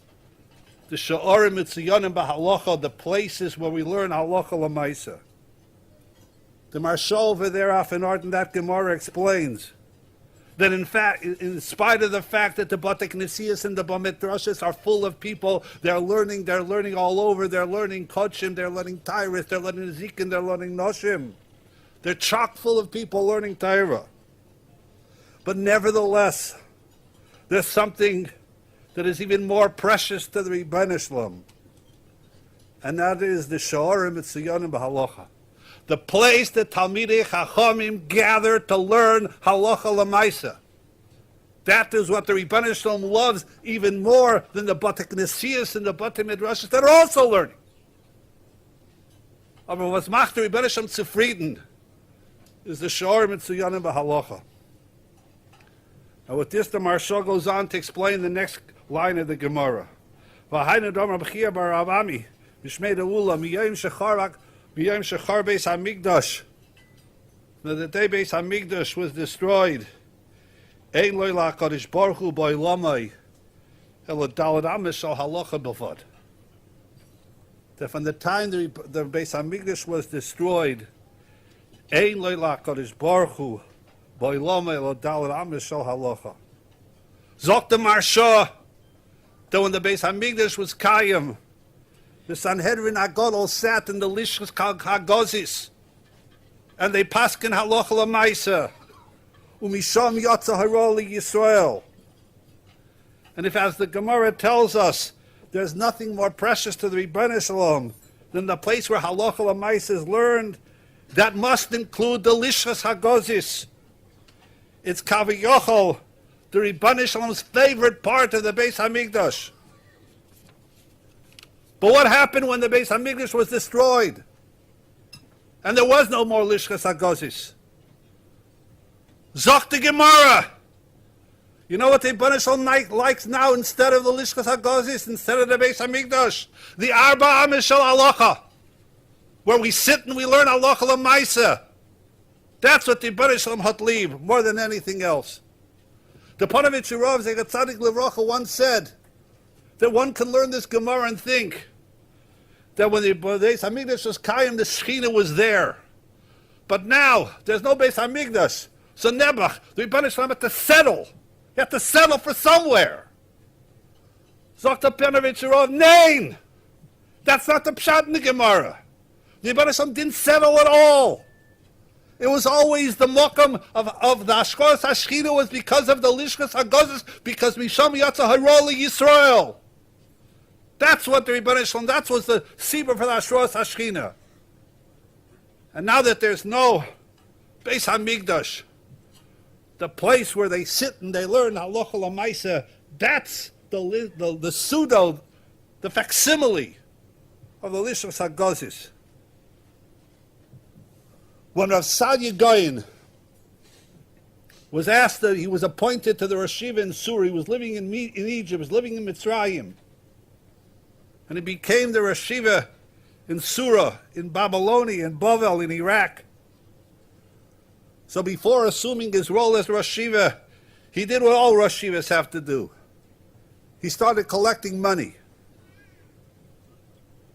the Shoarim Mitziyonim Bahalacha, the places where we learn Halacha Lamaisa. The Marshal over there, Afinart, in that Gemara explains that in fact, in spite of the fact that the Bate Knesias and the Bamet Drashas are full of people, they're learning all over, they're learning Kodshim, they're learning Tyrus, they're learning Zikin, they're learning Noshim. They're chock full of people learning Torah. But nevertheless, there's something that is even more precious to the Rebbeinu Shalom, and that is the Shoarim Mitziyonim B'Halacha. The place that Talmidei Chachamim gather to learn halacha lamaisa. That is what the Rebbeinu Shalom loves even more than the Bate Knesias and the Bate Midrashas that are also learning. Aber was macht the Rebbeinu Shalom zufrieden is the Shoarim Mitziyonim B'Halacha. Now with this, the Marshal goes on to explain the next line of the Gemara. V'hainu domer b'chia bar Avami mishmei de'ula miyayim shecharak B'yom shechar Beis Hamikdash. Now the day Beis Hamikdash was destroyed, Ein loy la'kadosh baruch hu b'olamai ela daled amos shel halacha b'vad. That from the time the Beis Hamikdash was destroyed, Ein loy la'kadosh baruch hu b'olamai ela daled amos shel halacha. Zok the Marsha, that when the Beis Hamikdash was Kayim, the Sanhedrin Agadol sat in the Lishkas Hagozis, and they paskin halacha lamaisa, umisham yatza haroli Yisrael. And if, as the Gemara tells us, there's nothing more precious to the Rebbeinu Shalom than the place where halacha lamaisa is learned, that must include the Lishkas Hagozis. It's Kaviyochol, the Rebbeinu Shalom's favorite part of the Beis Hamikdash. But what happened when the Beis Hamikdash was destroyed? And there was no more Lishkas Hagozis. Zok the Gemara. You know what the Rebbeinu Shalom likes now instead of the Lishkas Hagozis, instead of the Beis Hamikdash? The Arba Amos Shel Halacha, where we sit and we learn Halacha L'Maisa. That's what the Rebbeinu Shalom hat lieb, more than anything else. The Panovich Rav Zecher Tzadik Livracha once said that one can learn this Gemara and think that when the Beis Hamikdash was Kayim, the Shechina was there. But now, there's no Beis Hamikdash. So Nebuch, the Rebbeinu Shalom had to settle. You have to settle for somewhere. Sagt der Penovich, nein! That's not the pshat in the Gemara. The Rebbeinu Shalom didn't settle at all. It was always the mokam of the Ashkoras Hashchina was because of the Lishkas HaGozes, because Misham Yatza Haroli Yisrael. That's what the Rebbeinu Shalom, that was the Sibur for the Ashkoras Hashchina. And now that there's no Beis HaMikdash, the place where they sit and they learn Halacha L'Maisa, that's the pseudo, the facsimile of the Lishkas HaGozes. When Rav Sadia Goyen was asked that he was appointed to the Rosh Yeshiva in Sur, he was living in Egypt, he was living in Mitzrayim, and he became the Rosh Yeshiva in Surah, in Babylonia, in Bavel, in Iraq. So before assuming his role as Rosh Yeshiva, he did what all Rosh Yeshivas have to do. He started collecting money.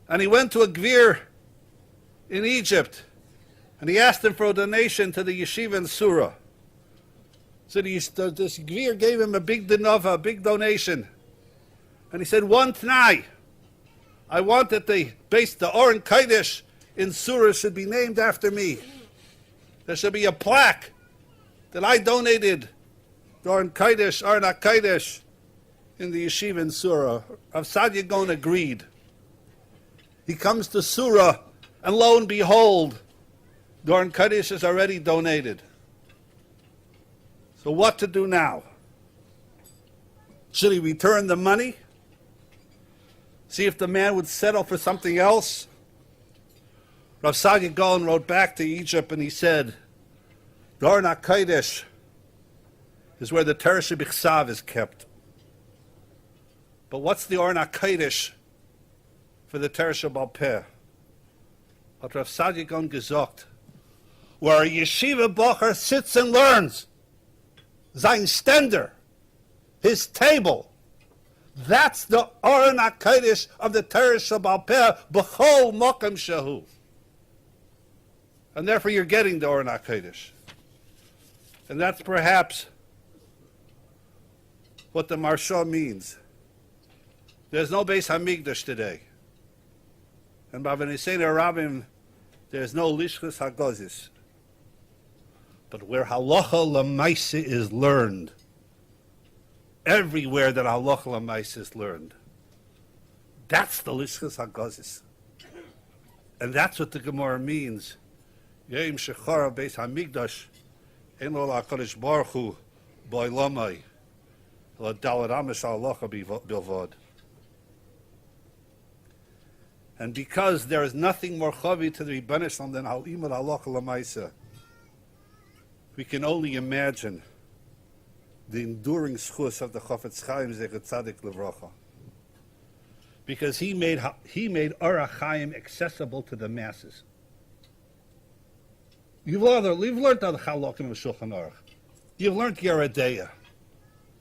And he went to a Gvir in Egypt, and he asked him for a donation to the yeshiva in Surah. So this Gvir gave him a big denova, a big donation. And he said, one t'nai, I want that the Oren Kodesh in Surah should be named after me. There should be a plaque that I donated the Oren HaKodesh in the yeshiva in Surah. Rav Sadia Gaon agreed. He comes to Surah, and lo and behold, the Oren Kodesh is already donated. So what to do now? Should he return the money? See if the man would settle for something else? Rav Sadia Gaon wrote back to Egypt and he said, the Oren HaKodesh is where the Torah Shebichsav is kept. But what's the Oren HaKodesh for the Torah Shebal Peh? What Rav Sadia Gaon gesagt, where a yeshiva bocher sits and learns, sein stender, his table, that's the Oren HaKodesh of the Torah Shebal Peh, b'chol mokem shehu. And therefore you're getting the Oren HaKodesh. And that's perhaps what the Marsha means. There's no Beis HaMikdash today. And by V'nisei Rabim, there's no Lishkas HaGozis. But where Halacha L'Maisa is learned, everywhere that Halacha L'Maisa is learned, that's the Lishkas HaGozis. And that's what the Gemara means. Yom Shechara Beis HaMikdash, Ein Lo LaKadosh Baruch Hu B'Olamai, L'Dalad Amish Halacha Bilvad. And because there is nothing more chavi to the Rebbeinu Shalom than Halimud Halacha L'Maisa, we can only imagine the enduring schus of the Chafetz Chaim Zecher Tzadik Levracha. Because he made Orach Chaim accessible to the masses. You've learned the Chalokim of Shulchan Aruch. You've learned Yeredeya.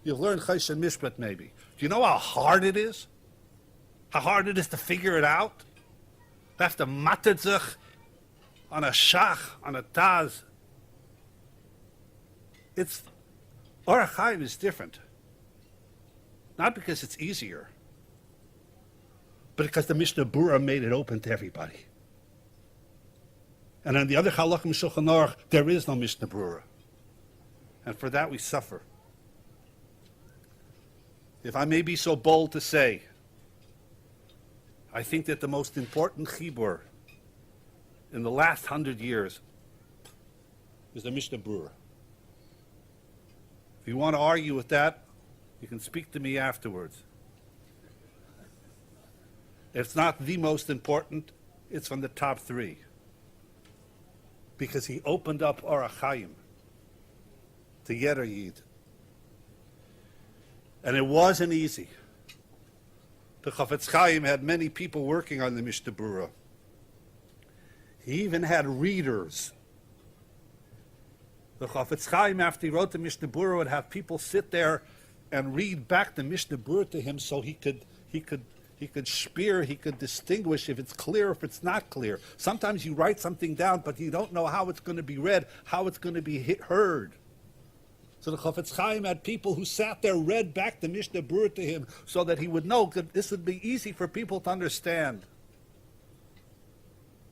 You've learned Chaysh and Mishpat maybe. Do you know how hard it is? How hard it is to figure it out? You have to matet zich on a shach, on a taz. It's Orach Chaim is different. Not because it's easier, but because the Mishnah Berurah made it open to everybody. And on the other Halachim Shulchan Aruch, there is no Mishnah Berurah. And for that we suffer. If I may be so bold to say, I think that the most important chibur in the last 100 years is the Mishnah Berurah. If you want to argue with that, you can speak to me afterwards. If it's not the most important, it's from the top three. Because he opened up Orach Chaim to Yeder Yid. And it wasn't easy. The Chafetz Chaim had many people working on the Mishnah Berurah. He even had readers. The Chafetz Chaim, after he wrote the Mishnah Berurah, would have people sit there and read back the Mishnah Berurah to him so he could spear, he could distinguish if it's clear, if it's not clear. Sometimes you write something down, but you don't know how it's going to be read, how it's going to be heard. So the Chafetz Chaim had people who sat there, read back the Mishnah Berurah to him, so that he would know that this would be easy for people to understand.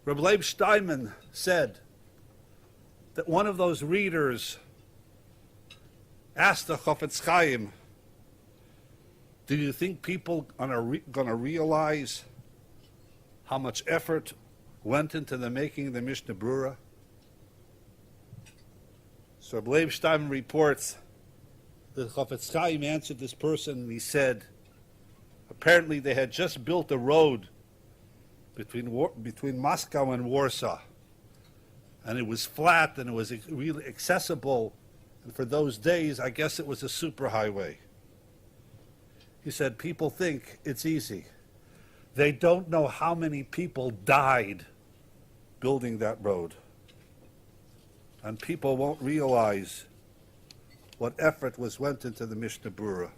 Reb Leib Steinman said that one of those readers asked the Chafetz Chaim, do you think people are going to realize how much effort went into the making of the Mishnah Berurah? So Reb Leib Steinman reports that Chafetz Chaim answered this person and he said, apparently they had just built a road between Moscow and Warsaw, and it was flat and it was really accessible, and for those days I guess it was a superhighway. He said people think it's easy. They don't know how many people died building that road. And people won't realize what effort went into the Mishnah Berurah.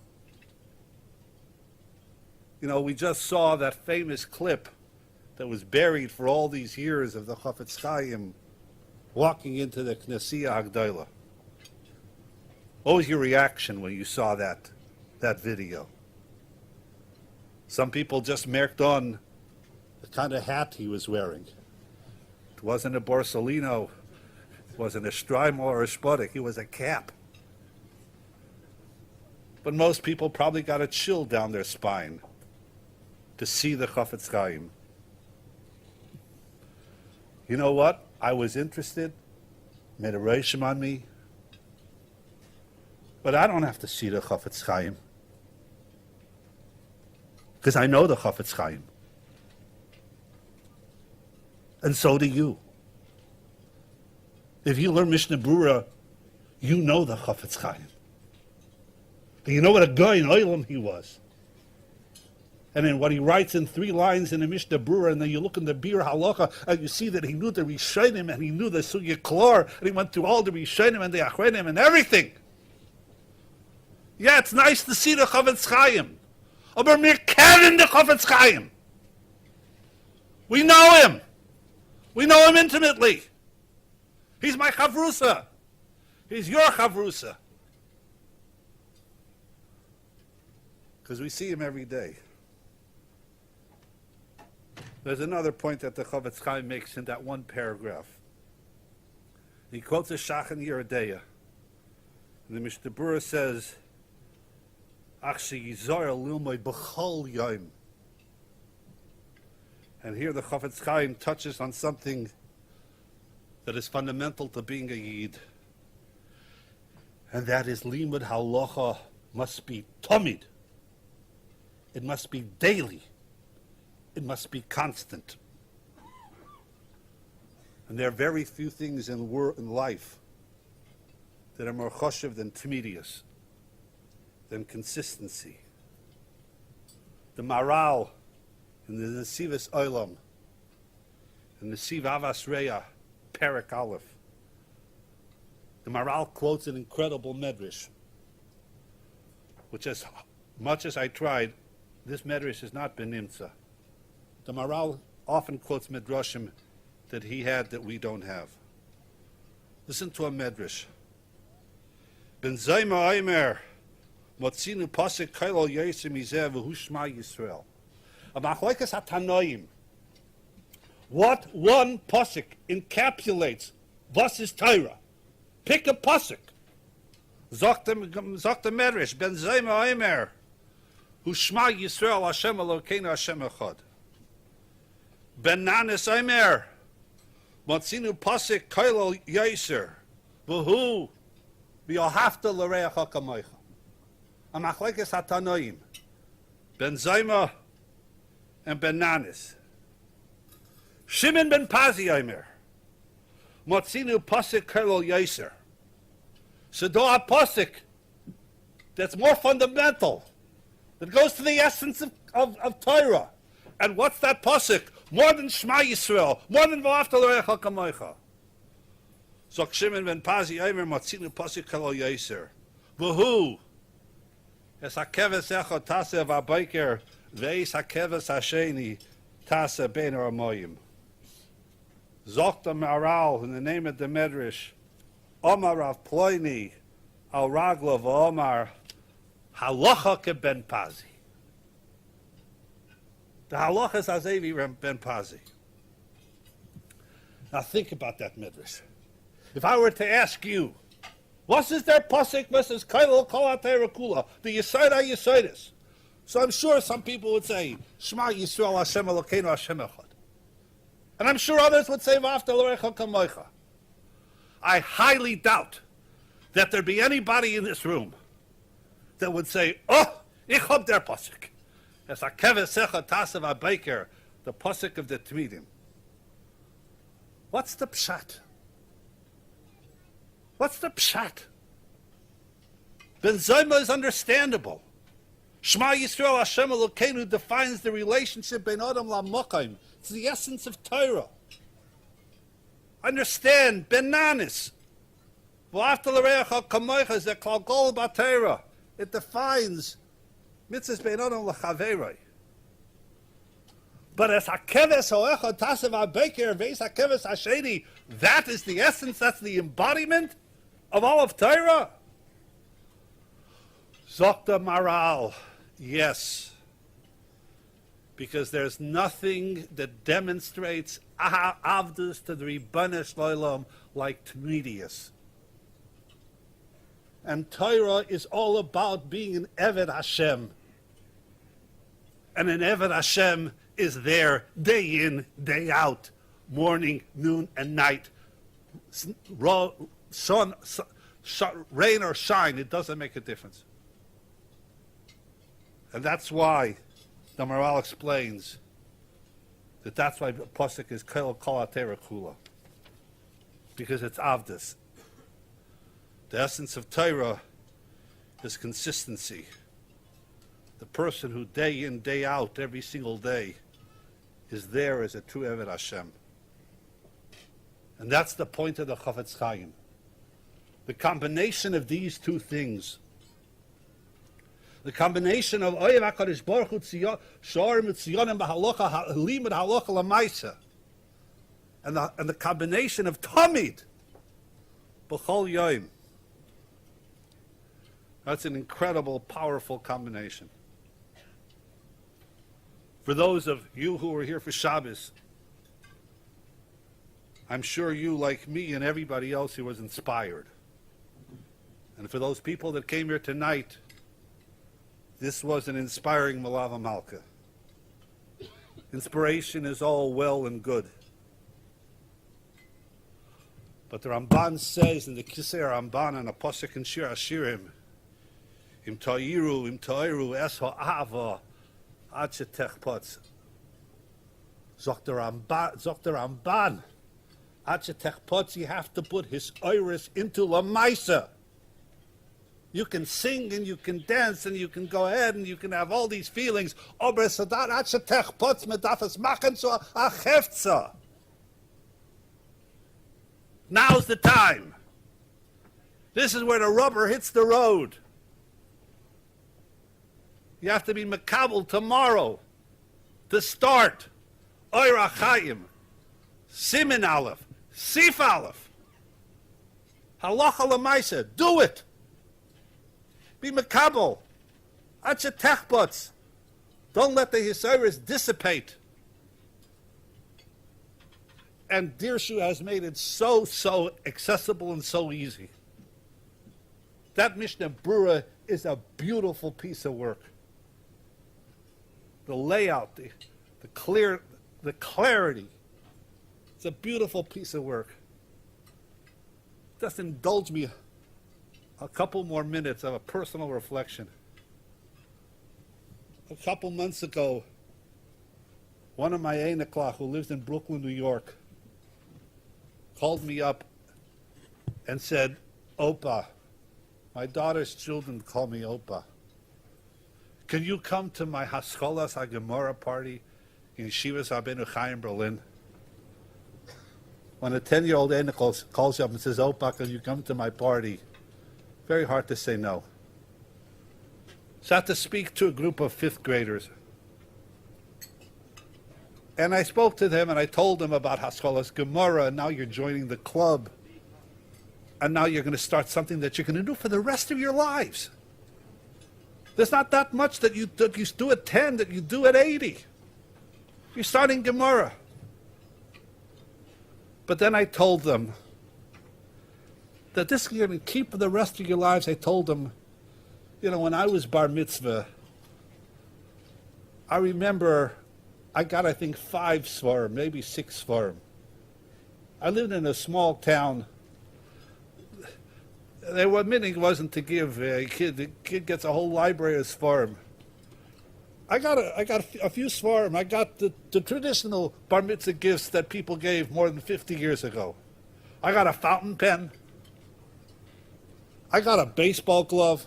You know, we just saw that famous clip that was buried for all these years of the Chafetz Chaim walking into the Knessia Hagdolah. What was your reaction when you saw that video? Some people just marked on the kind of hat he was wearing. It wasn't a Borsalino. It wasn't a Streimer or a Spodek. It was a cap. But most people probably got a chill down their spine to see the Chafetz Chaim. You know what? I was interested, made a reishim on me, but I don't have to see the Chafetz Chaim, because I know the Chafetz Chaim. And so do you. If you learn Mishnah Berurah, you know the Chafetz Chaim. And you know what a guy in Olam he was. And then what he writes in 3 lines in the Mishnah Berurah, and then you look in the Bir Halacha, and you see that he knew the Rishonim, and he knew the Sugya Klor, and he went through all the Rishonim and the Achrenim and everything. Yeah, it's nice to see the Chafetz Chaim. Aber wir kennen the Chafetz Chaim. We know him. We know him intimately. He's my Chavrusa. He's your Chavrusa. Because we see him every day. There's another point that the Chafetz Chaim makes in that one paragraph. He quotes a Shachan Yeredeya. And the Mishnah Berurah says, Ach she'yizor lilmod b'chol yom. And here the Chafetz Chaim touches on something that is fundamental to being a Yid. And that is limud halacha must be tamid. It must be daily. It must be constant. And there are very few things in life that are more choshev than timidius, than consistency. The Maral in the Nesivas Olam, in the Nesiv Avas Reya, Perek Aleph, the Maral quotes an incredible medrash, which as much as I tried, this medrash has not been nimtza. The Maral often quotes medrashim that he had that we don't have. Listen to a medrash. Ben Zayma Aimer, Motzinu Pasik Kailo Yesim Izeh V'Hushma Yisrael. A Machlokes HaTanoim. What one pasuk encapsulates was is Torah? Pick a pasuk. Sagt the medrash, Ben Zayma Aimer, Hushma Yisrael Hashem Elokeinu Hashem Echad. Ben Nanis Aimer, Motzinu Pasik Kailo Yeser, V'Hu V'Yohafta L'Reach HaKamoicha. A Machlokes HaTanoim. Ben Zayma and Ben Nanis. Shimon ben Pazi Aimer, Motzinu Pasik Kailo Yeser. So do a pasuk that's more fundamental, that goes to the essence of Torah. And what's that pasuk? More than Shema Yisrael, more than V'afta l'recha kamoicha. Zok Shimon ben Pazi Eimer Matzinu pasuk Kailo Yeser. V'hu es hakeves echad taseh v'abayker ve'es hakeves hasheni taseh bein ha'amoyim. Zok the Maral in the name of the Medrash, Omar Rav Ploini, al raglo v'omar halacha ke ben pazi. The halacha is azevi ben pazi. Now think about that midrash. If I were to ask you, what is their pasuk versus kailo kol kula, the Yisoida Yisoidis? So I'm sure some people would say, Shema Yisrael Hashem Elokeinu Hashem Echad. And I'm sure others would say, V'afta l'orecha kamoicha. I highly doubt that there be anybody in this room that would say, oh, ich hab der pasuk. As a keves secha tasav abayker, the pasuk of the Tmidim. What's the pshat? What's the pshat? Ben Zoma is understandable. Shema Yisrael Hashem Elokeinu defines the relationship ben Adam laMokayim. It's the essence of Torah. Understand, benanis. V'afta l'reacha kamoicha is a kalgol b'Torah. It defines mitzvahs ben Adam l'chaveroi. But as hakeves ho'echad tasav ha'beker veis hakeves ha'sheni, that is the essence, that's the embodiment of all of Torah. Zokta Maral, yes. Because there's nothing that demonstrates avdus to the Ribbonei Shloim like Tmidius. And Torah is all about being an Eved Hashem. And an Eved Hashem is there day in, day out, morning, noon, and night. Sun, rain or shine, it doesn't make a difference. And that's why the Maral explains that that's why the pasuk is kol atera kula, because it's avdus. The essence of Torah is consistency. The person who day in, day out, every single day, is there as a true Eved Hashem. And that's the point of the Chafetz Chaim. The combination of these two things, the combination of Oyev HaKadosh Baruch Hu Shor Mitziyonim B'Halacha Limud Halacha L'Maisa, and the combination of Tamid B'Chol Yom. That's an incredible, powerful combination. For those of you who are here for Shabbos, I'm sure you, like me and everybody else here, was inspired. And for those people that came here tonight, this was an inspiring Malava Malka. Inspiration is all well and good. But the Ramban says in the Kisei Ramban and a Pasuk in Shir Hashirim, Im ta'iru es ha'ava ad shetech potz. Zok the Ramban, ad shetech potz, you have to put his iris into Lamaisa. You can sing and you can dance and you can go ahead and you can have all these feelings. Aber sadat ad shetech potz medafes machen so a heftza. Now's the time. This is where the rubber hits the road. You have to be makabel tomorrow to start. Oira Chaim, Simin Aleph, Sif Aleph, Halacha L'Maisa. Do it. Be makabel. Acha techbots. Don't let the Yisairis dissipate. And Dirshu has made it so accessible and so easy. That Mishnah Brura is a beautiful piece of work. The layout, the clarity. It's a beautiful piece of work. Just indulge me a couple more minutes of a personal reflection. A couple months ago, one of my Eineklach who lives in Brooklyn, New York, called me up and said, Opa, my daughter's children call me Opa. Can you come to my Hascholas HaGemara party in Shivas Rabbeinu Chaim, Berlin? When a 10-year-old Eineklach calls you up and says, Opa, can you come to my party? Very hard to say no. So I had to speak to a group of 5th graders. And I spoke to them and I told them about Hascholas Gemara, and now you're joining the club. and now you're going to start something that you're going to do for the rest of your lives. There's not that much that you do at 10 that you do at 80. You're starting Gemara. But then I told them that this you're going to keep for the rest of your lives. I told them, when I was bar mitzvah, I remember I got, I think, 5 svarim, maybe 6 svarim. I lived in a small town. Their meaning wasn't to give the kid gets a whole library of svarim. I got a few svarim. I got the traditional bar mitzvah gifts that people gave more than 50 years ago. I got a fountain pen. I got a baseball glove.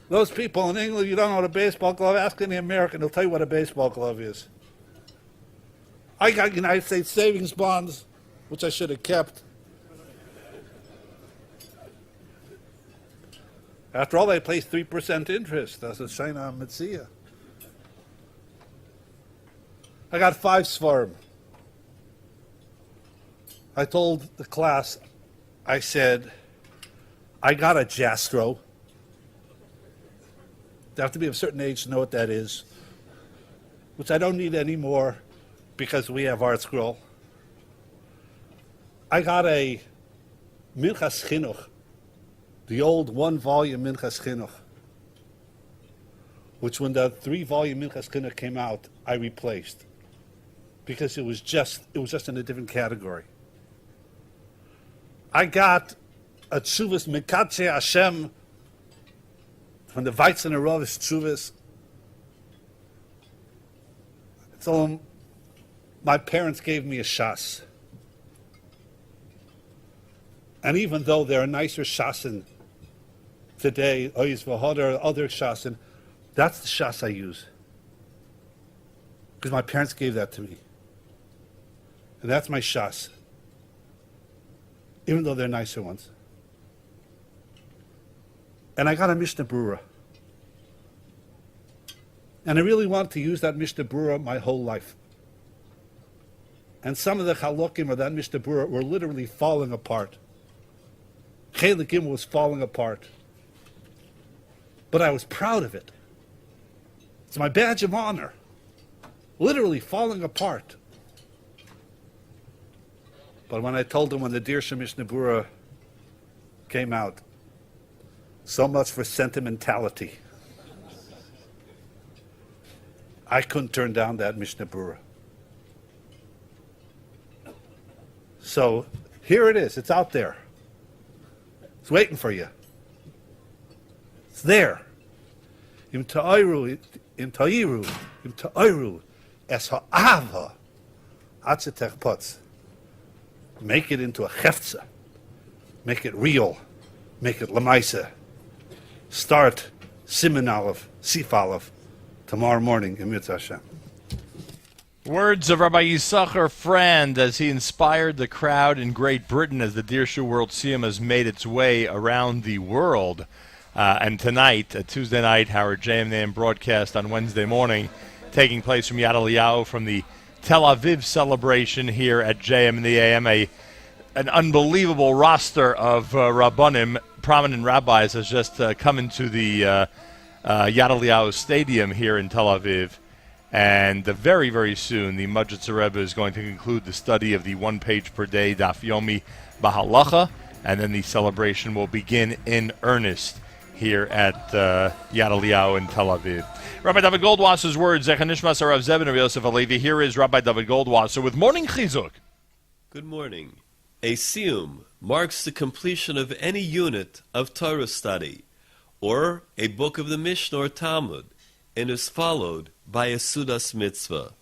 Those people in England, you don't know what a baseball glove, ask any American, they'll tell you what a baseball glove is. I got United States savings bonds, which I should have kept. After all, they place 3% interest. That's a Shaina Metzia. I got 5 svarim. I told the class, I said, I got a Jastro. They have to be of a certain age to know what that is, which I don't need anymore because we have Art Scroll. I got a Minchas Chinuch, the old 1-volume Minchas Chinuch, which when the 3-volume Minchas Chinuch came out, I replaced because it was just in a different category. I got a Tshuvas Mekatshe Hashem from the Weizen Arovis Tshuvas. So my parents gave me a shas. And even though there are nicer shasin today, Ois V'Hodar, other shasin, that's the shas I use. Because my parents gave that to me. And that's my shas. Even though they're nicer ones. And I got a Mishnah Brura. And I really wanted to use that Mishnah Brura my whole life. And some of the chalokim of that Mishnah Brura were literally falling apart. Chelekim was falling apart. But I was proud of it. It's my badge of honor. Literally falling apart. But when I told them when the Dirshu Mishnah Brura came out, so much for sentimentality. I couldn't turn down that Mishnah Brura. So here it is. It's out there. It's waiting for you. It's there. Im ta'iru es ha'ava atzetech putz. Make it into a chefza. Make it real. Make it lamaisa. Start Siman Aleph, Sif Aleph, tomorrow morning in Mitzvah Hashem. Words of Rabbi Yisachar Frand as he inspired the crowd in Great Britain as the Dirshu World Siyum has made its way around the world. And tonight, Tuesday night, our JMNAM broadcast on Wednesday morning, taking place from Yad Eliyahu from the Tel Aviv celebration here at JM in the AM. An unbelievable roster of Rabbanim, prominent rabbis, has just come into the Yad Eliyahu Stadium here in Tel Aviv. And very, very soon, the Majitzer Rebbe is going to conclude the study of the 1 page per day Daf Yomi Bahalacha, and then the celebration will begin in earnest here at Yad Eliyahu in Tel Aviv. Rabbi David Goldwasser's words, Zecher Nishmas Rav Zebin of Yosef Alevi. Here is Rabbi David Goldwasser with Morning Chizuk. Good morning. A Siyum marks the completion of any unit of Torah study, or a book of the Mishnah or Talmud, and is followed by a Sudas Mitzvah.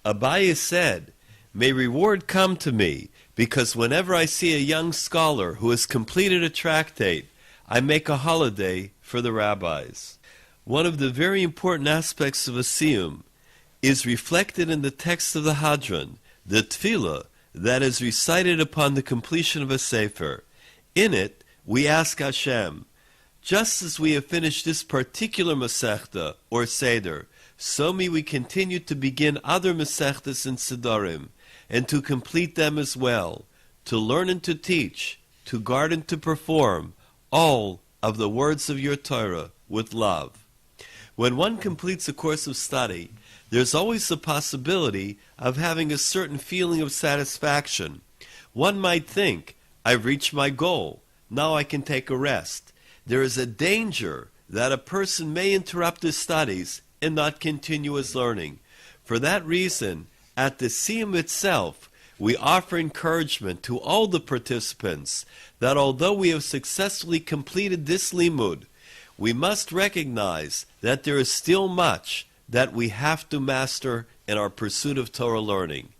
Abaye said, "May reward come to me, because whenever I see a young scholar who has completed a tractate, I make a holiday for the rabbis." One of the very important aspects of a Siyum is reflected in the text of the Hadran, the Tefillah, that is recited upon the completion of a Sefer. In it, we ask Hashem, just as we have finished this particular Masechta, or Seder, so may we continue to begin other Masechtas and Sedarim, and to complete them as well, to learn and to teach, to guard and to perform all of the words of your Torah with love. When one completes a course of study, there's always the possibility of having a certain feeling of satisfaction. One might think, I've reached my goal, now I can take a rest. There is a danger that a person may interrupt his studies and not continue his learning. For that reason, at the Siyum itself, we offer encouragement to all the participants that although we have successfully completed this limud, we must recognize that there is still much that we have to master in our pursuit of Torah learning.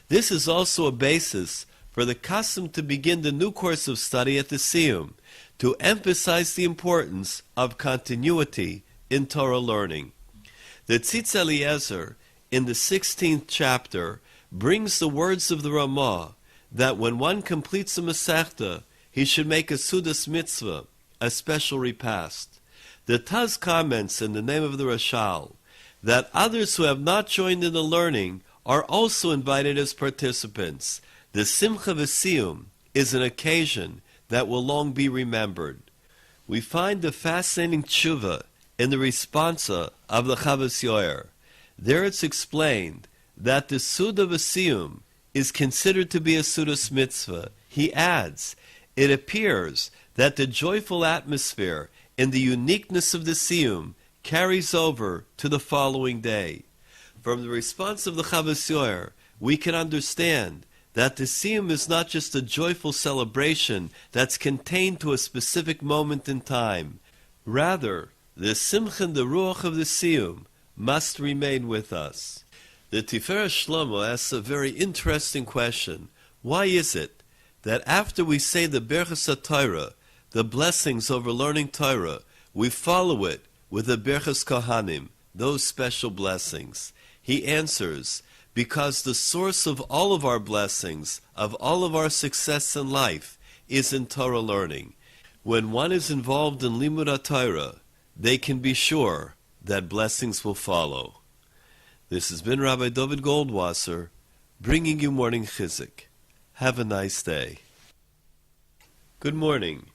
This is also a basis for the custom to begin the new course of study at the Siyum, to emphasize the importance of continuity in Torah learning. The Tzitz Eliezer, in the 16th chapter, brings the words of the Ramah that when one completes a Masechta, he should make a Sudas Mitzvah, a special repast. The Taz comments in the name of the Rashal that others who have not joined in the learning are also invited as participants. The Simcha V'Siyum is an occasion that will long be remembered. We find the fascinating tshuva in the responsa of the Chavas Yoyer. There it's explained that the Suda V'Siyum is considered to be a Sudas Mitzvah. He adds, it appears that the joyful atmosphere and the uniqueness of the Siyum carries over to the following day. From the response of the Chavas Yoyer, we can understand that the Siyum is not just a joyful celebration that's contained to a specific moment in time. Rather, the Simcha and the Ruach of the Siyum must remain with us. The Tiferet Shlomo asks a very interesting question. Why is it that after we say the Berachas HaTorah, the blessings over learning Torah, we follow it with the Berachas Kohanim, those special blessings? He answers, because the source of all of our blessings, of all of our success in life, is in Torah learning. When one is involved in Limud HaTorah, they can be sure that blessings will follow. This has been Rabbi David Goldwasser, bringing you Morning Chizuk. Have a nice day. Good morning.